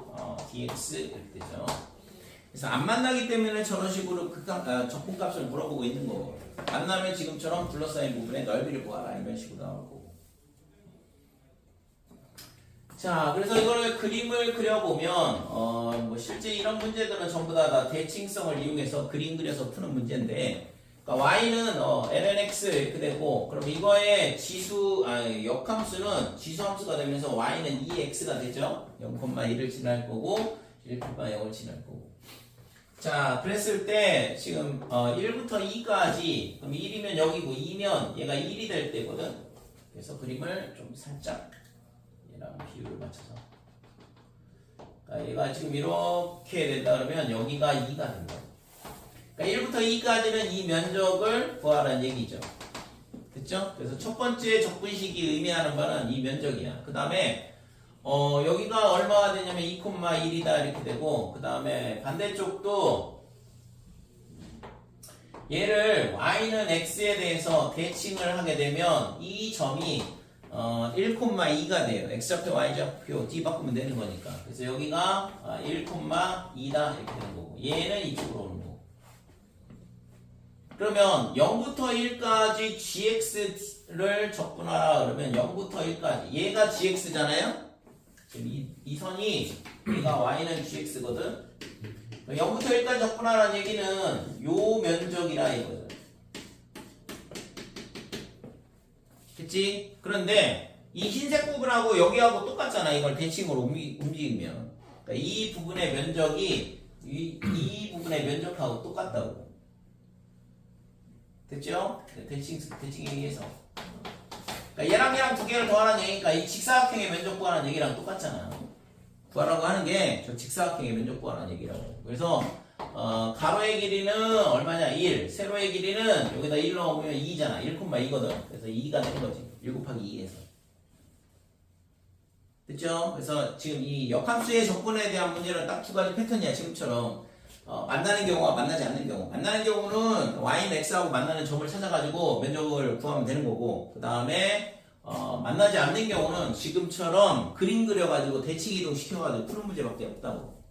dx 이렇게 되죠. 그래서 안 만나기 때문에 저런 식으로 적분값을 물어보고 있는 거고 만나면 지금처럼 둘러싸인 부분의 넓이를 구하라 이런 식으로 나올 거고. 자, 그래서 이거를 그림을 그려보면 뭐 실제 이런 문제들은 전부 다 대칭성을 이용해서 그림 그려서 푸는 문제인데 그러니까 y는 lnx 이렇게 되고 그럼 이거의 역함수는 지수함수가 되면서 y는 2x가 되죠. 0,1을 지날 거고 1,0을 지날 거고. 자, 그랬을 때 지금 1부터 2까지 그럼 1이면 여기고 2면 얘가 1이 될 때거든. 그래서 그림을 좀 살짝 얘랑 비율을 맞춰서 그러니까 얘가 지금 이렇게 된다 그러면 여기가 2가 된다. 그러니까 1부터 2까지는 이 면적을 구하라는 얘기죠. 됐죠? 그래서 첫 번째 적분식이 의미하는 바는 이 면적이야. 그 다음에 여기가 얼마가 되냐면 2,1이다 이렇게 되고 그 다음에 반대쪽도 얘를 y는 x에 대해서 대칭을 하게 되면 이 점이 1,2가 돼요. x좌표 y좌표 d 바꾸면 되는 거니까. 그래서 여기가 1,2다 이렇게 되는 거고 얘는 이쪽으로 오는 거고. 그러면 0부터 1까지 gx를 적분하라 그러면 0부터 1까지 얘가 gx잖아요. 지금 이 선이 얘가 y는 gx거든. 0부터 1까지 적분하라는 얘기는 요 면적이라 이거죠. 됐지? 그런데 이 흰색 부분하고 여기하고 똑같잖아. 이걸 대칭으로 움직이면 그러니까 이 부분의 면적이 이 부분의 면적하고 똑같다고. 됐죠? 대칭에 의해서. 그러니까 얘랑 두 개를 더하라는 얘기니까 이 직사각형의 면적 구하라는 얘기랑 똑같잖아. 구하라고 하는 게 저 직사각형의 면적 구하라는 얘기라고. 그래서 가로의 길이는 얼마냐? 1. 세로의 길이는 여기다 1 넣으면 2잖아. 1,2거든. 그래서 2가 되는 거지. 1 곱하기 2에서. 됐죠? 그래서 지금 이 역함수의 적분에 대한 문제는 딱 두 가지 패턴이야. 지금처럼. 만나는 경우와 만나지 않는 경우. 만나는 경우는 y는 x하고 만나는 점을 찾아가지고 면적을 구하면 되는 거고 그 다음에 만나지 않는 경우는 지금처럼 그림 그려가지고 대칭 이동 시켜가지고 푸는 문제밖에 없다고.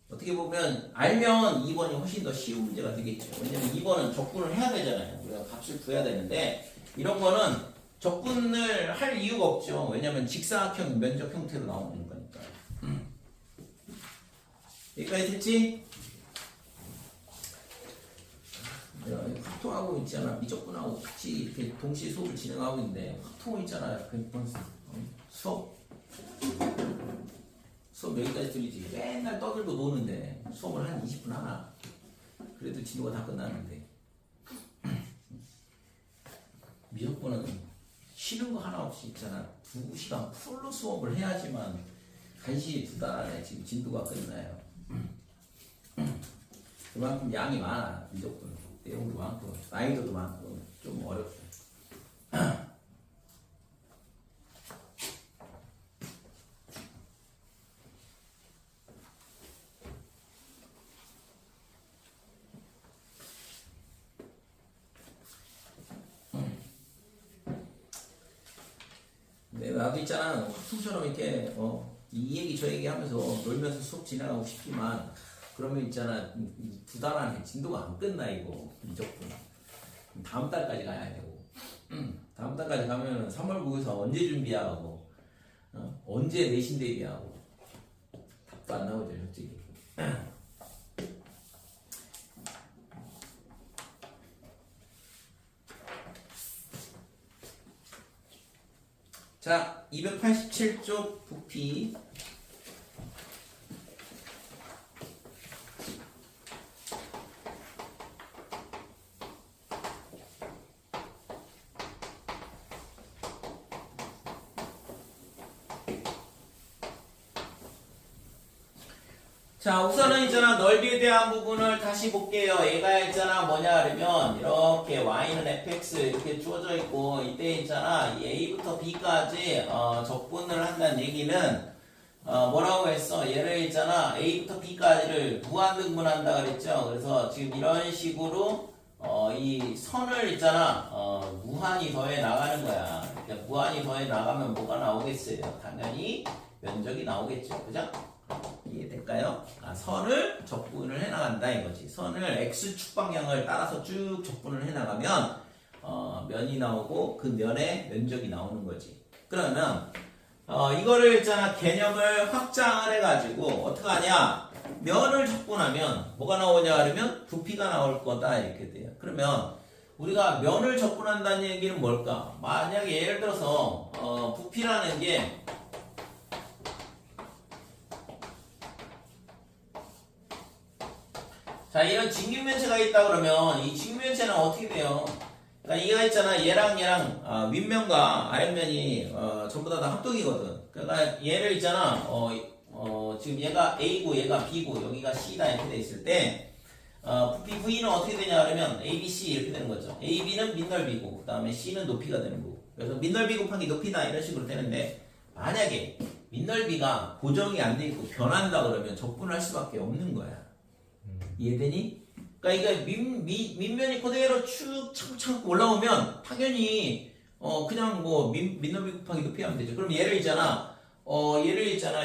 어떻게 보면 알면 2번이 훨씬 더 쉬운 문제가 되겠죠. 왜냐면 2번은 적분을 해야 되잖아요. 우리가 값을 구해야 되는데 이런 거는 적분을 할 이유가 없죠. 왜냐면 직사각형 면적 형태로 나오는 거니까. 여기까지 됐지? 확통하고 있잖아. 미적분하고 같이 이렇게 동시에 수업을 진행하고 있는데 확통 있잖아. 수업 여기까지 들리지. 맨날 떠들고 노는데 수업을 한 20분 하나. 그래도 진도가 다 끝나는데 미적분은 쉬는 거 하나 없이 있잖아. 2시간 풀로 수업을 해야지만 간신히 2달 안에 지금 진도가 끝나요. 그만큼 양이 많아. 미적분 내용도 많고 난이도도 많고 좀 어렵죠. 나도 있잖아. 확통처럼 이렇게 이 얘기 저 얘기 하면서 놀면서 수업 진행하고 싶지만 그러면 있잖아 2달 안에 진도가 안 끝나 이거 미적분. 다음 달까지 가야 되고 다음 달까지 가면 3월 국에서 언제 준비하고 언제 내신 대비하고 답도 안 나오죠 솔직히. 자, 287쪽 부피. 자, 우선은 있잖아 넓이에 대한 부분을 다시 볼게요. 얘가 있잖아 뭐냐 그러면 이렇게 y는 fx 이렇게 주어져 있고 이때 있잖아 이 a부터 b까지 적분을 한다는 얘기는 뭐라고 했어? 얘를 있잖아 a부터 b까지를 무한등분한다 그랬죠. 그래서 지금 이런 식으로 이 선을 있잖아 무한히 더해 나가는 거야. 그러니까 무한히 더해 나가면 뭐가 나오겠어요? 당연히 면적이 나오겠죠. 그죠? 이해될까요? 선을 적분을 해나간다 이거지. 선을 x축 방향을 따라서 쭉 적분을 해나가면 면이 나오고 그 면의 면적이 나오는 거지. 그러면 이거를 있잖아 개념을 확장을 해가지고 어떻게 하냐? 면을 적분하면 뭐가 나오냐 그러면 부피가 나올 거다 이렇게 돼요. 그러면 우리가 면을 적분한다는 얘기는 뭘까? 만약에 예를 들어서 부피라는 게 자, 이런 직육면체가 있다 그러면 이 직육면체는 어떻게 돼요? 그러니까 얘가 있잖아 얘랑 윗면과 아랫면이 전부 다 합동이거든. 그러니까 얘를 있잖아 지금 얘가 A고 얘가 B고 여기가 C다 이렇게 돼 있을 때 부피 V는 어떻게 되냐 그러면 A, B, C 이렇게 되는 거죠. A, B는 밑넓이고 그 다음에 C는 높이가 되는 거고. 그래서 밑넓이 곱하기 높이다 이런 식으로 되는데 만약에 밑넓이가 고정이 안 돼 있고 변한다 그러면 적분을 할 수밖에 없는 거야. 이해되니? 그러니까 이게 밑면이 그대로 쭉 차곡차곡 올라오면 당연히 그냥 뭐 밑넓이 곱하기 높이 하면 되죠. 그럼 얘를 있잖아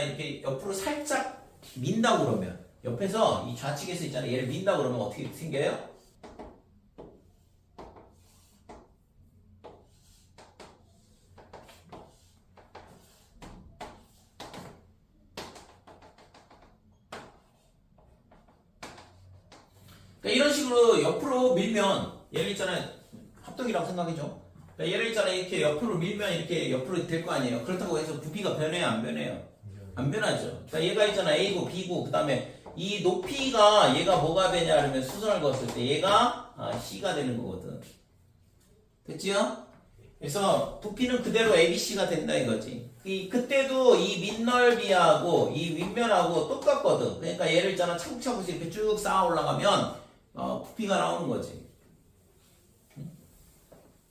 이렇게 옆으로 살짝 민다고 그러면 옆에서 이 좌측에서 있잖아 얘를 민다고 그러면 어떻게 생겨요? 그러니까 이런 식으로 옆으로 밀면 얘를 있잖아요 합동이라고 생각해줘. 그러니까 얘를 있잖아요 이렇게 옆으로 밀면 이렇게 옆으로 될 거 아니에요. 그렇다고 해서 부피가 변해요 안 변해요? 안 변하죠. 그러니까 얘가 있잖아 A고 B고 그 다음에 이 높이가 얘가 뭐가 되냐 그러면 수선을 그었을 때 얘가 C가 되는 거거든. 됐지요? 그래서 부피는 그대로 ABC가 된다 이거지. 그때도 이 밑넓이하고 이 윗면하고 똑같거든. 그러니까 얘를 있잖아 차곡차곡 이렇게 쭉 쌓아 올라가면 부피가 나오는 거지.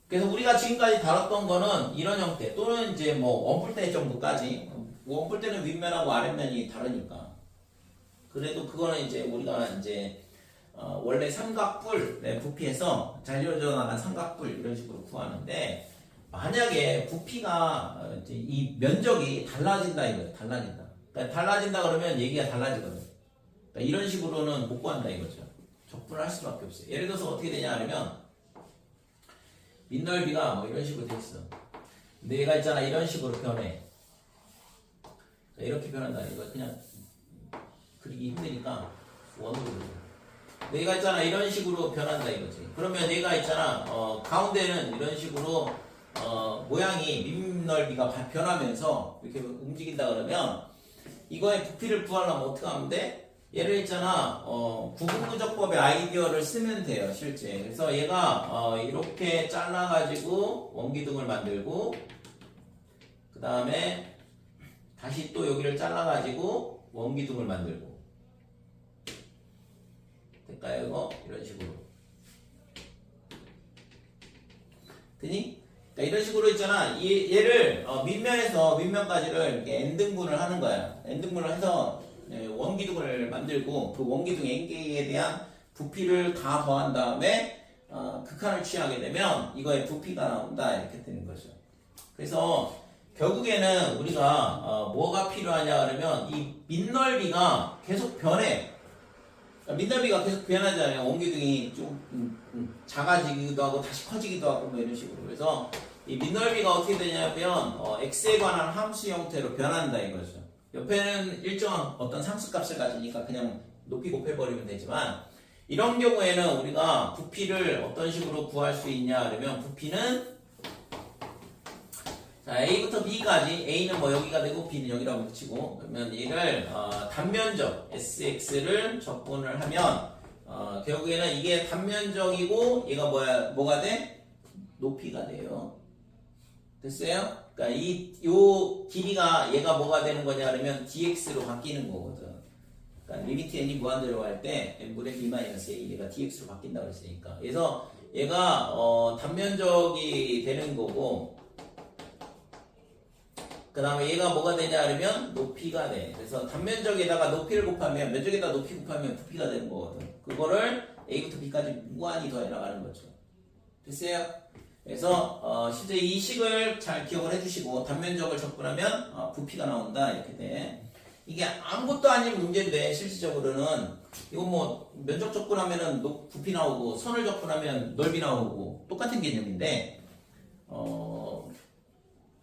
그래서 우리가 지금까지 다뤘던 거는 이런 형태 또는 이제 뭐 원뿔대 정도까지. 원뿔대는 윗면하고 아랫면이 다르니까. 그래도 그거는 이제 우리가 이제 원래 삼각뿔의 부피에서 잘 이루어져 나간 삼각뿔 이런 식으로 구하는데 만약에 부피가 이제 이 면적이 달라진다 이거예요. 달라진다. 그러니까 달라진다 그러면 얘기가 달라지거든. 그러니까 이런 식으로는 못 구한다 이거죠. 적분을 할 수밖에 없어요. 예를 들어서 어떻게 되냐 하면 밑넓이가 뭐 이런 식으로 돼 있어. 근데 얘가 있잖아 이런 식으로 변해. 이렇게 변한다. 이거 그냥 그리기 힘드니까 원으로 그려. 얘가 있잖아 이런 식으로 변한다 이거지. 그러면 얘가 있잖아 가운데는 이런 식으로 모양이 밑넓이가 변하면서 이렇게 움직인다 그러면 이거의 부피를 구하려면 어떻게 하면 돼? 얘를 있잖아 구분구조법의 아이디어를 쓰면 돼요 실제. 그래서 얘가 이렇게 잘라가지고 원기둥을 만들고 그 다음에 다시 또 여기를 잘라가지고 원기둥을 만들고 될까요 이거? 이런 식으로 되니? 그러니까 이런 식으로 있잖아 얘를 밑면에서 밑면까지를 이렇게 n등분을 하는 거야. n등분을 해서 원기둥을 만들고 그 원기둥 n개에 대한 부피를 다 더한 다음에 극한을 취하게 되면 이거의 부피가 나온다 이렇게 되는 거죠. 그래서 결국에는 우리가 뭐가 필요하냐 그러면 이 밑넓이가 계속 변해. 민너비가 계속 변하잖아요. 옹기둥이 좀 작아지기도 하고 다시 커지기도 하고 뭐 이런 식으로. 그래서 이 민넓이가 어떻게 되냐면 x에 관한 함수 형태로 변한다 이거죠. 옆에는 일정한 어떤 상수값을 가지니까 그냥 높이 곱해버리면 되지만 이런 경우에는 우리가 부피를 어떤 식으로 구할 수 있냐 그러면 부피는 자, A부터 B까지 A는 뭐 여기가 되고 B는 여기라고 붙이고 그러면 얘를 단면적 SX를 적분을 하면 결국에는 이게 단면적이고 얘가 뭐가 돼? 높이가 돼요. 됐어요? 그러니까 요 길이가 얘가 뭐가 되는 거냐 그러면 dx로 바뀌는 거거든. 그러니까 리미트 n이 무한대로 갈 때 n분의 b-a 얘가 dx로 바뀐다고 했으니까. 그래서 얘가 단면적이 되는 거고 그 다음에 얘가 뭐가 되냐 그러면 높이가 돼. 그래서 단면적에다가 높이를 곱하면 면적에다 높이 곱하면 부피가 되는 거거든. 그거를 a부터 b까지 무한히 더해 나가는 거죠. 됐어요? 그래서 실제 이 식을 잘 기억을 해주시고 단면적을 적분하면 부피가 나온다 이렇게 돼. 이게 아무것도 아닌 문제인데 실질적으로는 이거 뭐 면적 적분하면은 부피 나오고 선을 적분하면 넓이 나오고 똑같은 개념인데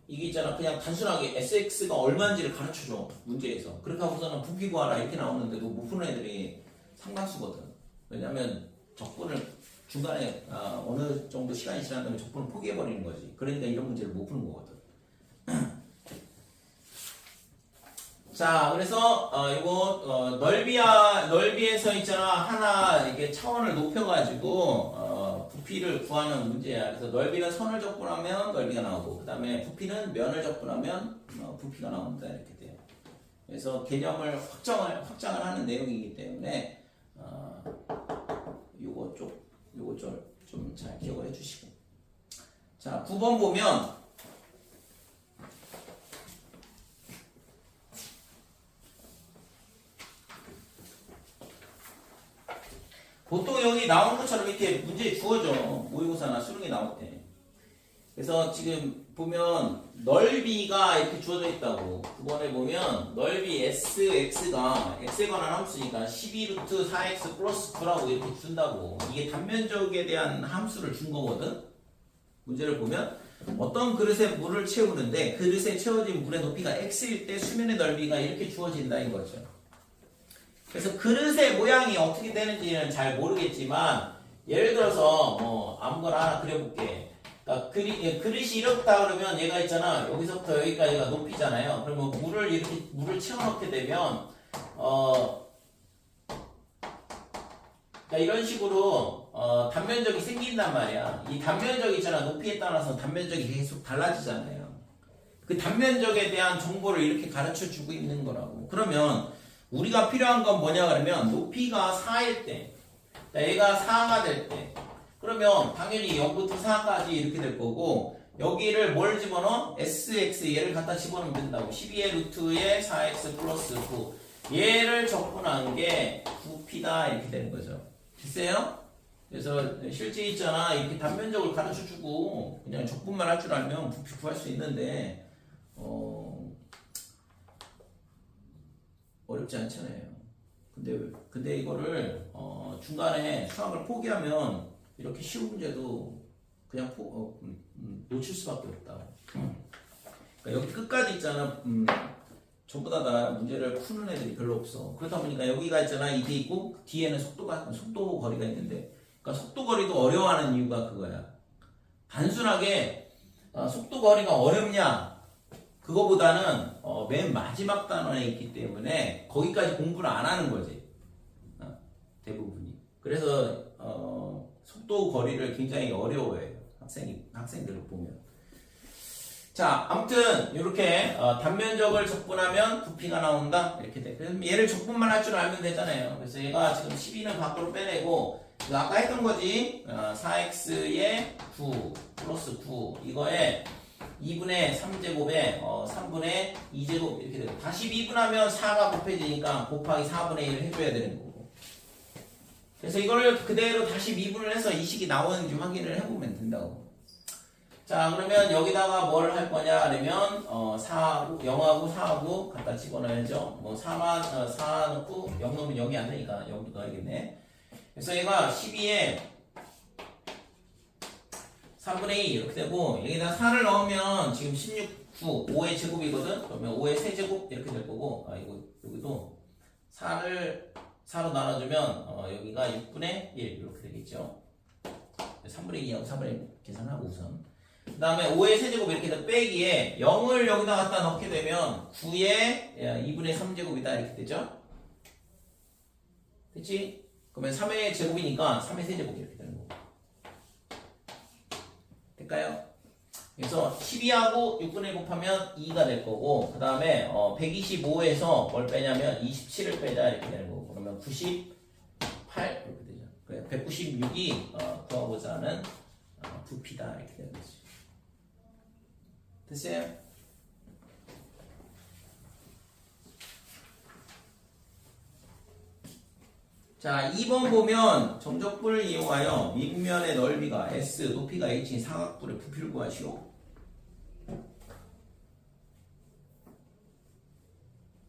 이게 있잖아 그냥 단순하게 SX가 얼마인지를 가르쳐줘 문제에서 그렇게 하고서는 부피 구하라 이렇게 나오는데도 못 푸는 애들이 상당수거든. 왜냐면 적분을 중간에 어느 정도 시간이 지난 다음에 적분을 포기해버리는 거지. 그러니까 이런 문제를 못 푸는 거거든. 자, 그래서 이거 넓이에서 있잖아 하나 이렇게 차원을 높여가지고 부피를 구하는 문제야. 그래서 넓이는 선을 적분하면 넓이가 나오고, 그 다음에 부피는 면을 적분하면 부피가 나온다 이렇게 돼요. 그래서 개념을 확장을 하는 내용이기 때문에 요거 좀 잘 기억을 해주시고. 자, 9번 보면. 보통 여기 나오는 것처럼 이렇게 문제에 주어져. 모의고사나 수능에 나올 때. 그래서 지금 보면 넓이가 이렇게 주어져 있다고. 9번에 보면 넓이 SX가 X에 관한 함수니까 12루트 4X 플러스 9라고 이렇게 준다고. 이게 단면적에 대한 함수를 준 거거든. 문제를 보면 어떤 그릇에 물을 채우는데 그릇에 채워진 물의 높이가 X일 때 수면의 넓이가 이렇게 주어진다 이거죠. 그래서 그릇의 모양이 어떻게 되는지는 잘 모르겠지만 예를 들어서 뭐 아무거나 하나 그려볼게. 그러니까 그릇이 이렇다 그러면 얘가 있잖아 여기서부터 여기까지가 높이잖아요. 그러면 물을 채워넣게 되면 그러니까 이런 식으로 단면적이 생긴단 말이야. 이 단면적이 있잖아 높이에 따라서 단면적이 계속 달라지잖아요. 그 단면적에 대한 정보를 이렇게 가르쳐 주고 있는 거라고. 그러면 우리가 필요한 건 뭐냐 그러면 높이가 4일 때 얘가 4가 될 때 그러면 당연히 0부터 4까지 이렇게 될 거고 여기를 뭘 집어넣어? SX 얘를 갖다 집어넣으면 된다고. 12의 루트에 4X 플러스 9 얘를 적분한 게 부피다 이렇게 되는 거죠. 됐어요? 그래서 실제 있잖아 이렇게 단면적을 가르쳐주고 그냥 적분만 할 줄 알면 부피 구할 수 있는데 어렵지 않잖아요. 근데 이거를 중간에 수학을 포기하면 이렇게 쉬운 문제도 그냥 놓칠 수밖에 없다. 그러니까 여기 끝까지 있잖아. 전부 다 문제를 푸는 애들이 별로 없어. 그러다 보니까 여기가 있잖아 이게 있고 뒤에는 속도 거리가 있는데, 그러니까 속도 거리도 어려워하는 이유가 그거야. 단순하게 속도 거리가 어렵냐? 그거보다는 맨 마지막 단원에 있기 때문에 거기까지 공부를 안 하는 거지. 대부분이. 그래서 속도 거리를 굉장히 어려워해요. 학생들을 보면. 자, 아무튼 이렇게 단면적을 적분하면 부피가 나온다 이렇게 돼. 그래서 얘를 적분만 할 줄 알면 되잖아요. 그래서 얘가 지금 12는 밖으로 빼내고 아까 했던 거지. 4x의 9 플러스 9 이거에 2분의 3제곱에 3분의 2제곱 이렇게 되고 다시 미분하면 4가 곱해지니까 곱하기 4분의 1을 해줘야 되는 거고. 그래서 이거를 그대로 다시 미분을 해서 이 식이 나오는지 확인을 해보면 된다고. 자, 그러면 여기다가 뭘 할 거냐 그러면 4하고 0하고 4하고 갖다 집어넣어야죠. 뭐 4 넣고 0 넣으면 0이 안 되니까 0도 넣어야겠네. 그래서 얘가 12에 3분의 2 이렇게 되고 여기다 4를 넣으면 지금 16, 9, 5의 제곱이거든. 그러면 5의 세제곱 이렇게 될 거고 여기도 4로 나눠주면 여기가 6분의 1 이렇게 되겠죠. 3분의 2하고 4분의 1 계산하고 우선 그 다음에 5의 세제곱 이렇게 해서 빼기에 0을 여기다 갖다 넣게 되면 9의 2분의 3제곱이다 이렇게 되죠. 됐지? 그러면 3의 제곱이니까 3의 세제곱 이렇게 되는 거고 될까요? 그래서 12하고 6분의 1 곱하면 2가 될 거고 그 다음에 125에서 뭘 빼냐면 27을 빼자 이렇게 되는 거고 그러면 98 이렇게 되죠. 그래 196이 구하고자 하는 부피다 이렇게 되는 거지. 됐어요? 자, 2번 보면 정적분을 이용하여 밑면의 넓이가 S, 높이가 H인 사각뿔의 부피를 구하시오.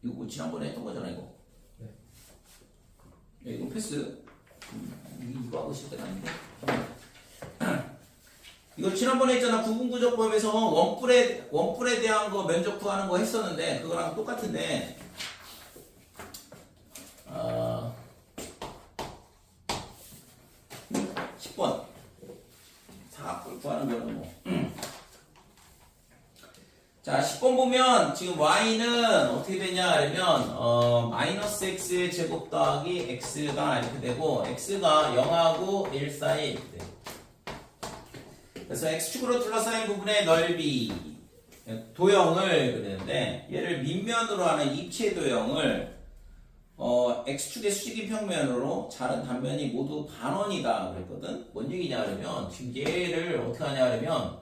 이거 지난번에 했던 거잖아, 이거. 네. 이거 패스. 이거 하고 싶을 때가 아닌데. 이거 지난번에 했잖아. 구분구조법에서 원뿔에 대한 거 면적 구하는 거 했었는데 그거랑 똑같은데 10번 사각뿔 구하는 거는 뭐. 자 10번 보면 지금 y는 어떻게 되냐 그러면 마이너스 x의 제곱 더하기 x가 이렇게 되고 x가 0하고 1 사이 이렇게 돼요. 그래서 x축으로 둘러싸인 부분의 넓이 도형을 그리는데 얘를 밑면으로 하는 입체 도형을 x축의 수직인 평면으로 자른 단면이 모두 반원이다 그랬거든. 뭔 얘기냐 그러면 지금 얘를 어떻게 하냐 그러면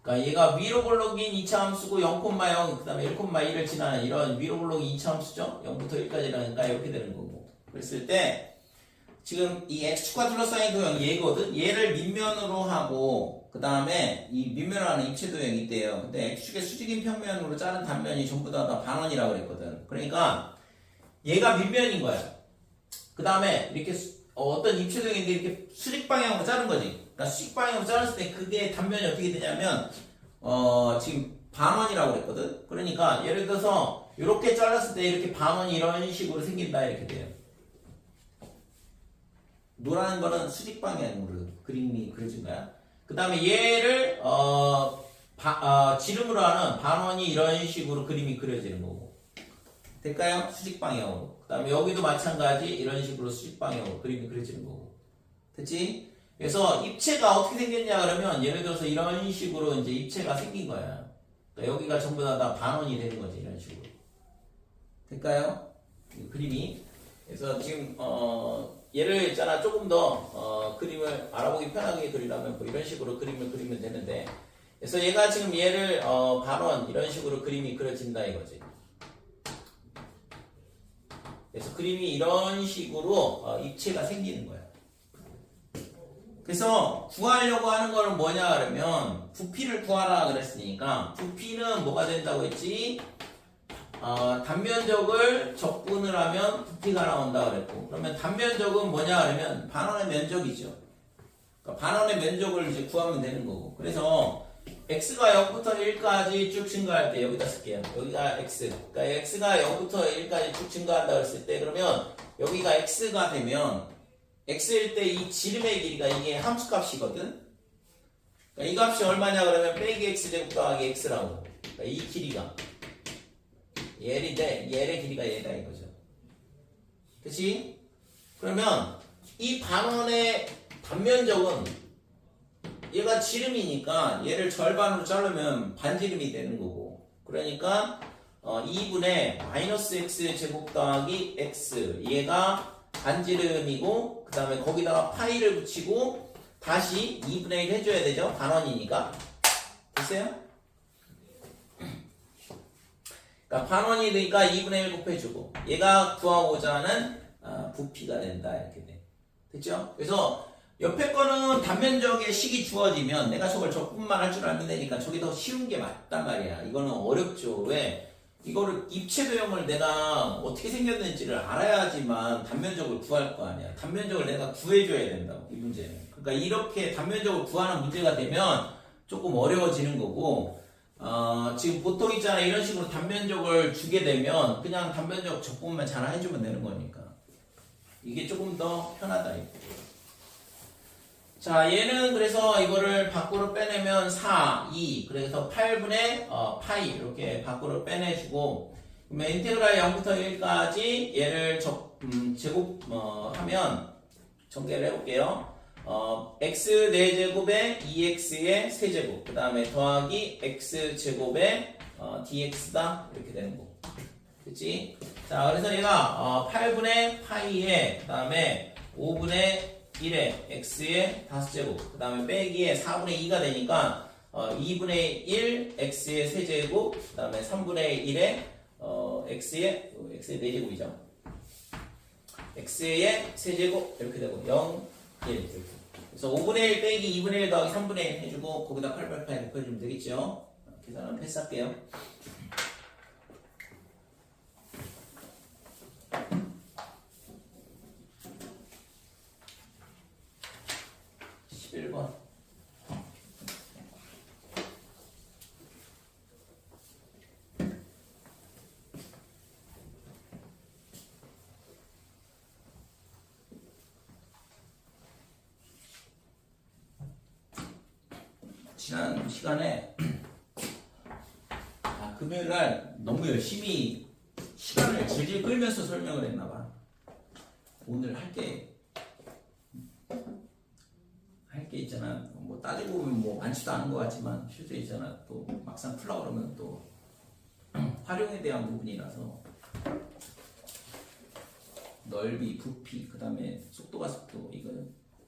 그러니까 얘가 위로 볼록인 2차 함수고 0,0 그 다음에 1,2를 지나는 이런 위로 볼록인 2차 함수죠. 0부터 1까지라니까 이렇게 되는 거고 그랬을 때 지금 이 x축과 둘러싸인 도형 얘거든. 얘를 밑면으로 하고 그 다음에 이 밑면으로 하는 입체 도형이 있대요. 근데 x축의 수직인 평면으로 자른 단면이 전부 다 반원이라고 그랬거든. 그러니까 얘가 밑면인 거야. 그 다음에 이렇게 어떤 입체 도형인데 이렇게 수직 방향으로 자른 거지. 그러니까 수직 방향으로 자랐을 때 그게 단면이 어떻게 되냐면 지금 반원이라고 그랬거든. 그러니까 예를 들어서 이렇게 잘랐을 때 이렇게 반원이 이런 식으로 생긴다 이렇게 돼요. 노란 거는 수직 방향으로 그림이 그려진 거야. 그 다음에 얘를 지름으로 하는 반원이 이런 식으로 그림이 그려지는 거고. 될까요? 수직 방향으로. 그 다음에 여기도 마찬가지 이런 식으로 수직 방향으로 그림이 그려지는 거고. 됐지? 그래서 입체가 어떻게 생겼냐 그러면 예를 들어서 이런 식으로 이제 입체가 생긴 거야. 그러니까 여기가 전부 다 반원이 되는 거지 이런 식으로. 될까요? 이 그림이. 그래서 지금 얘를 있잖아 조금 더 그림을 알아보기 편하게 그리려면 뭐 이런 식으로 그림을 그리면 되는데 그래서 얘가 지금 얘를 반원 이런 식으로 그림이 그려진다 이거지. 그래서 그림이 이런 식으로 입체가 생기는 거야. 그래서 구하려고 하는 거는 뭐냐 그러면 부피를 구하라 그랬으니까 부피는 뭐가 된다고 했지? 단면적을 적분을 하면 부피가 나온다 그랬고 그러면 단면적은 뭐냐 그러면 반원의 면적이죠. 그러니까 반원의 면적을 이제 구하면 되는 거고 그래서 x가 0부터 1까지 쭉 증가할 때 여기다 쓸게요. 여기가 x. 그러니까 x가 0부터 1까지 쭉 증가한다 그랬을 때 그러면 여기가 x가 되면 x일 때 이 지름의 길이가 이게 함수값이거든. 그러니까 이 값이 얼마냐 그러면 빼기 x제곱 더하기 x라고. 그러니까 이 길이가 얘인데 얘의 길이가 얘다 이거죠. 그치? 그러면 이 반원의 단면적은 얘가 지름이니까 얘를 절반으로 자르면 반지름이 되는 거고 그러니까 2분의 마이너스 x 제곱 더하기 x 얘가 반지름이고 그 다음에 거기다가 파이를 붙이고 다시 2분의 1 해줘야 되죠. 반원이니까. 됐어요? 그러니까 반원이 되니까 2분의 1 곱해주고 얘가 구하고자 하는 부피가 된다 이렇게 돼. 됐죠? 그래서 옆에 거는 단면적의 식이 주어지면 내가 저걸 적분만 할 줄 알면 되니까 저게 더 쉬운 게 맞단 말이야. 이거는 어렵죠. 왜? 이거를 입체 도형을 내가 어떻게 생겼는지를 알아야지만 단면적을 구할 거 아니야. 단면적을 내가 구해줘야 된다고, 이 문제는. 그러니까 이렇게 단면적을 구하는 문제가 되면 조금 어려워지는 거고, 지금 보통 있잖아. 이런 식으로 단면적을 주게 되면 그냥 단면적 적분만 잘 해주면 되는 거니까. 이게 조금 더 편하다. 자, 얘는 그래서 이거를 밖으로 빼내면 4, 2, 그래서 8분의 파이 이렇게 밖으로 빼내주고, 그러면 인테그랄 0부터 1까지 얘를 제곱 하면 전개를 해볼게요. x 4제곱에 2x의 세제곱, 그 다음에 더하기 x제곱에 dx다 이렇게 되는 거. 그치? 자, 그래서 얘가 8분의 파이에 그 다음에 5분의 1에 x의 5제곱, 그 다음에 빼기에 4분의 2가 되니까 2분의 1 x의 세제곱, 그 다음에 3분의 1에 x의 4제곱이죠. x의 세제곱 이렇게 되고 0, 1 이렇게. 그래서 5분의 1 빼기 2분의 1 더하기 3분의 1 해주고 거기다 888 곱해주면 되겠죠. 계산은 패스할게요. 11번. 지난 시간에 금요일날 너무 열심히 시간을 질질 끌면서 설명을 했나봐. 오늘 할 게 있잖아. 뭐 따지고 보면 뭐 많지도 않은 것 같지만 실제 있잖아. 또 막상 풀라 그러면 또 활용에 대한 부분이라서 넓이, 부피, 그 다음에 속도가 속도 이거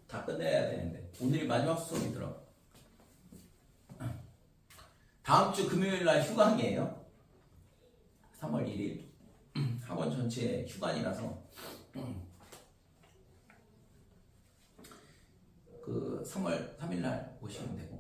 다 끝내야 되는데 오늘이 마지막 수업이더라고. 다음 주 금요일 날 휴강이에요. 3월 1일 학원 전체 휴관이라서 그 3월 3일 날 오시면 되고.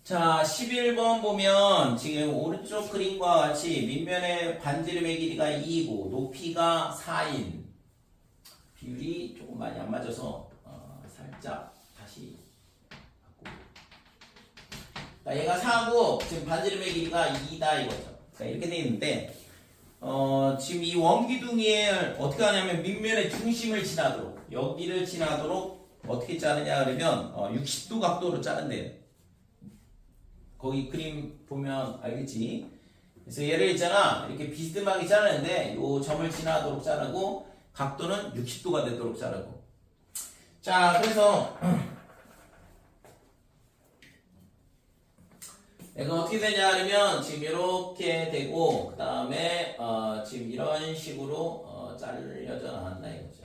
자, 11번 보면 지금 오른쪽 그림과 같이 밑면의 반지름의 길이가 2이고 높이가 4인 비율이 조금 많이 안 맞아서 살짝 다시 바꾸고. 그러니까 얘가 4고 지금 반지름의 길이가 2다 이거죠. 그러니까 이렇게 돼 있는데 지금 이 원기둥이를 어떻게 하냐면 밑면의 중심을 지나도록 여기를 지나도록 어떻게 자르냐 그러면 60도 각도로 자른대요. 거기 그림 보면 알겠지? 그래서 얘를 있잖아 이렇게 비스듬하게 자르는데 요 점을 지나도록 자르고 각도는 60도가 되도록 자르고. 자, 그래서 얘가 어떻게 되냐 하면 지금 이렇게 되고 그 다음에 지금 이런 식으로 잘려져 나왔나 이거죠.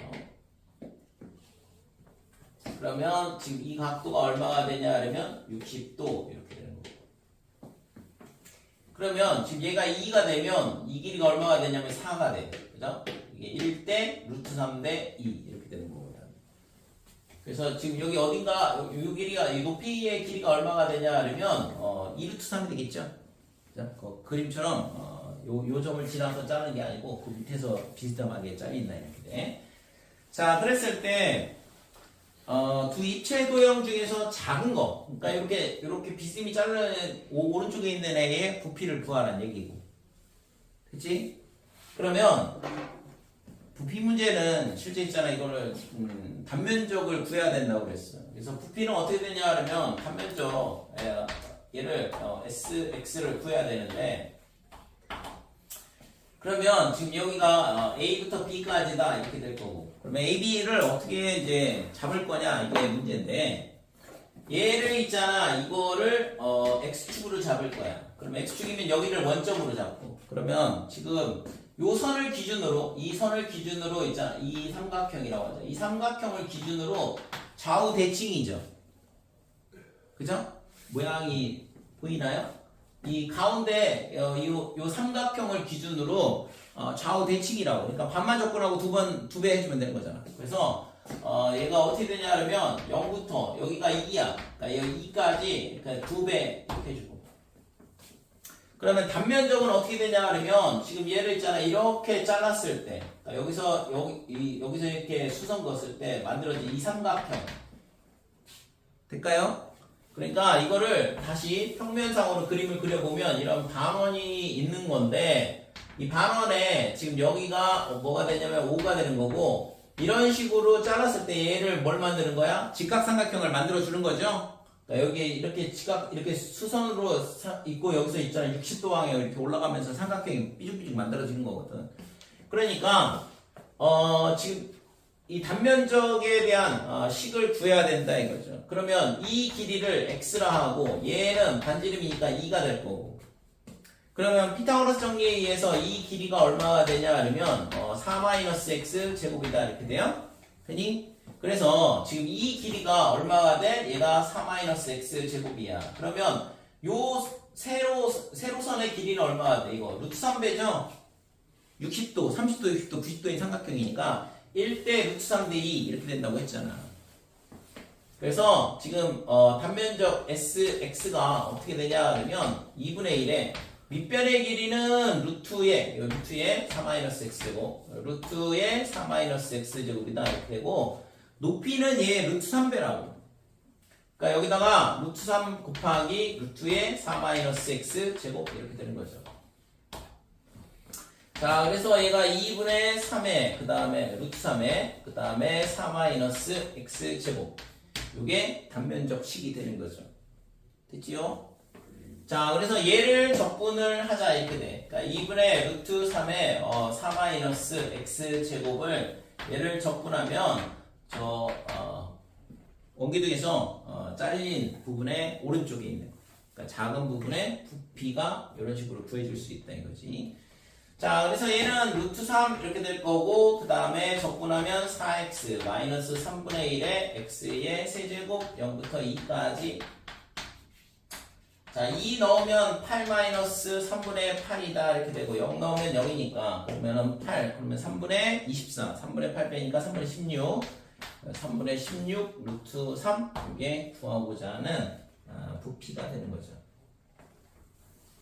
그러면 지금 이 각도가 얼마가 되냐 하면 60도 이렇게 되는 거고. 그러면 지금 얘가 2가 되면 이 길이가 얼마가 되냐면 4가 돼. 그죠? 이게 1대 루트 3대 2 이렇게 되는 거거든. 그래서 지금 여기 어딘가 이 길이가 이 높이의 길이가 얼마가 되냐 하면 2루트 3이 되겠죠? 그죠? 그 그림처럼 요 점을 지나서 자르는 게 아니고 그 밑에서 비스듬하게 잘린다 이렇게 돼. 자, 그랬을 때 두 입체 도형 중에서 작은 거, 그러니까 이렇게 비스듬히 자르는 오른쪽에 있는 애의 부피를 구하라는 얘기고, 그치? 그러면 부피 문제는 실제 있잖아 이거를 단면적을 구해야 된다고 그랬어. 그래서 부피는 어떻게 되냐 하면 단면적 얘를 SX를 구해야 되는데. 그러면 지금 여기가 A부터 B까지다 이렇게 될 거고. 그러면 A, B를 어떻게 이제 잡을 거냐 이게 문제인데 얘를 있잖아 이거를 X축으로 잡을 거야. 그럼 X축이면 여기를 원점으로 잡고. 그러면 지금 요 선을 기준으로 이 선을 기준으로 있잖아 이 삼각형이라고 하죠. 이 삼각형을 기준으로 좌우 대칭이죠. 그죠? 모양이 보이나요? 이 가운데 요 삼각형을 기준으로 좌우 대칭이라고. 그러니까 반만 접근하고 두 배 해주면 되는 거잖아. 그래서 얘가 어떻게 되냐 하면 0부터 여기가 2야. 그러니까 여기 2까지 그러니까 2배 이렇게 해주고. 그러면 단면적은 어떻게 되냐 하면 지금 얘를 있잖아 이렇게 잘랐을 때 그러니까 여기서 이렇게 수선 그었을 때 만들어진 이 삼각형 될까요? 그러니까 이거를 다시 평면상으로 그림을 그려보면 이런 반원이 있는 건데 이 반원에 지금 여기가 뭐가 되냐면 5가 되는 거고 이런 식으로 잘랐을 때 얘를 뭘 만드는 거야? 직각삼각형을 만들어 주는 거죠. 그러니까 여기 이렇게 이렇게 수선으로 있고 여기서 있잖아 60도 방향 이렇게 올라가면서 삼각형이 삐죽삐죽 만들어지는 거거든. 그러니까 지금 이 단면적에 대한 식을 구해야 된다 이거죠. 그러면 이 길이를 x라 하고 얘는 반지름이니까 2가 될 거고. 그러면 피타고라스 정리에 의해서 이 길이가 얼마가 되냐 하면 4-x 제곱이다 이렇게 돼요. 되니? 그래서 지금 이 길이가 얼마가 돼? 얘가 4-x 제곱이야. 그러면 요 세로선의 길이는 얼마가 돼? 이거 루트 3배죠? 60도, 30도, 60도, 90도인 삼각형이니까 1대 루트 3대 2 이렇게 된다고 했잖아. 그래서 지금 단면적 SX가 어떻게 되냐 하면 2분의 1에 밑변의 길이는 루트의 4-x제곱 루트의 4-x제곱이다 이렇게 되고 높이는 얘 루트 3배라고. 그러니까 여기다가 루트 3 곱하기 루트의 4-x제곱 이렇게 되는 거죠. 자, 그래서 얘가 2분의 3에 그 다음에 루트 3에 그 다음에 4-x제곱 요게 단면적 식이 되는 거죠. 됐지요? 자, 그래서 얘를 적분을 하자 이렇게 돼. 그러니까 2분의 루트 3에 4-x제곱을 얘를 적분하면 원기둥에서 잘린 부분의 오른쪽에 있는 그러니까 작은 부분의 부피가 이런 식으로 구해줄 수 있다 이거지. 자, 그래서 얘는 루트 3 이렇게 될 거고 그 다음에 적분하면 4x 마이너스 3분의 1에 x의 세제곱 0부터 2까지. 자, 2 넣으면 8 마이너스 3분의 8이다 이렇게 되고 0 넣으면 0이니까 그러면은 8 그러면 3분의 24 3분의 8 빼니까 3분의 16 3분의 16 루트 3 이게 구하고자 하는 부피가 되는 거죠.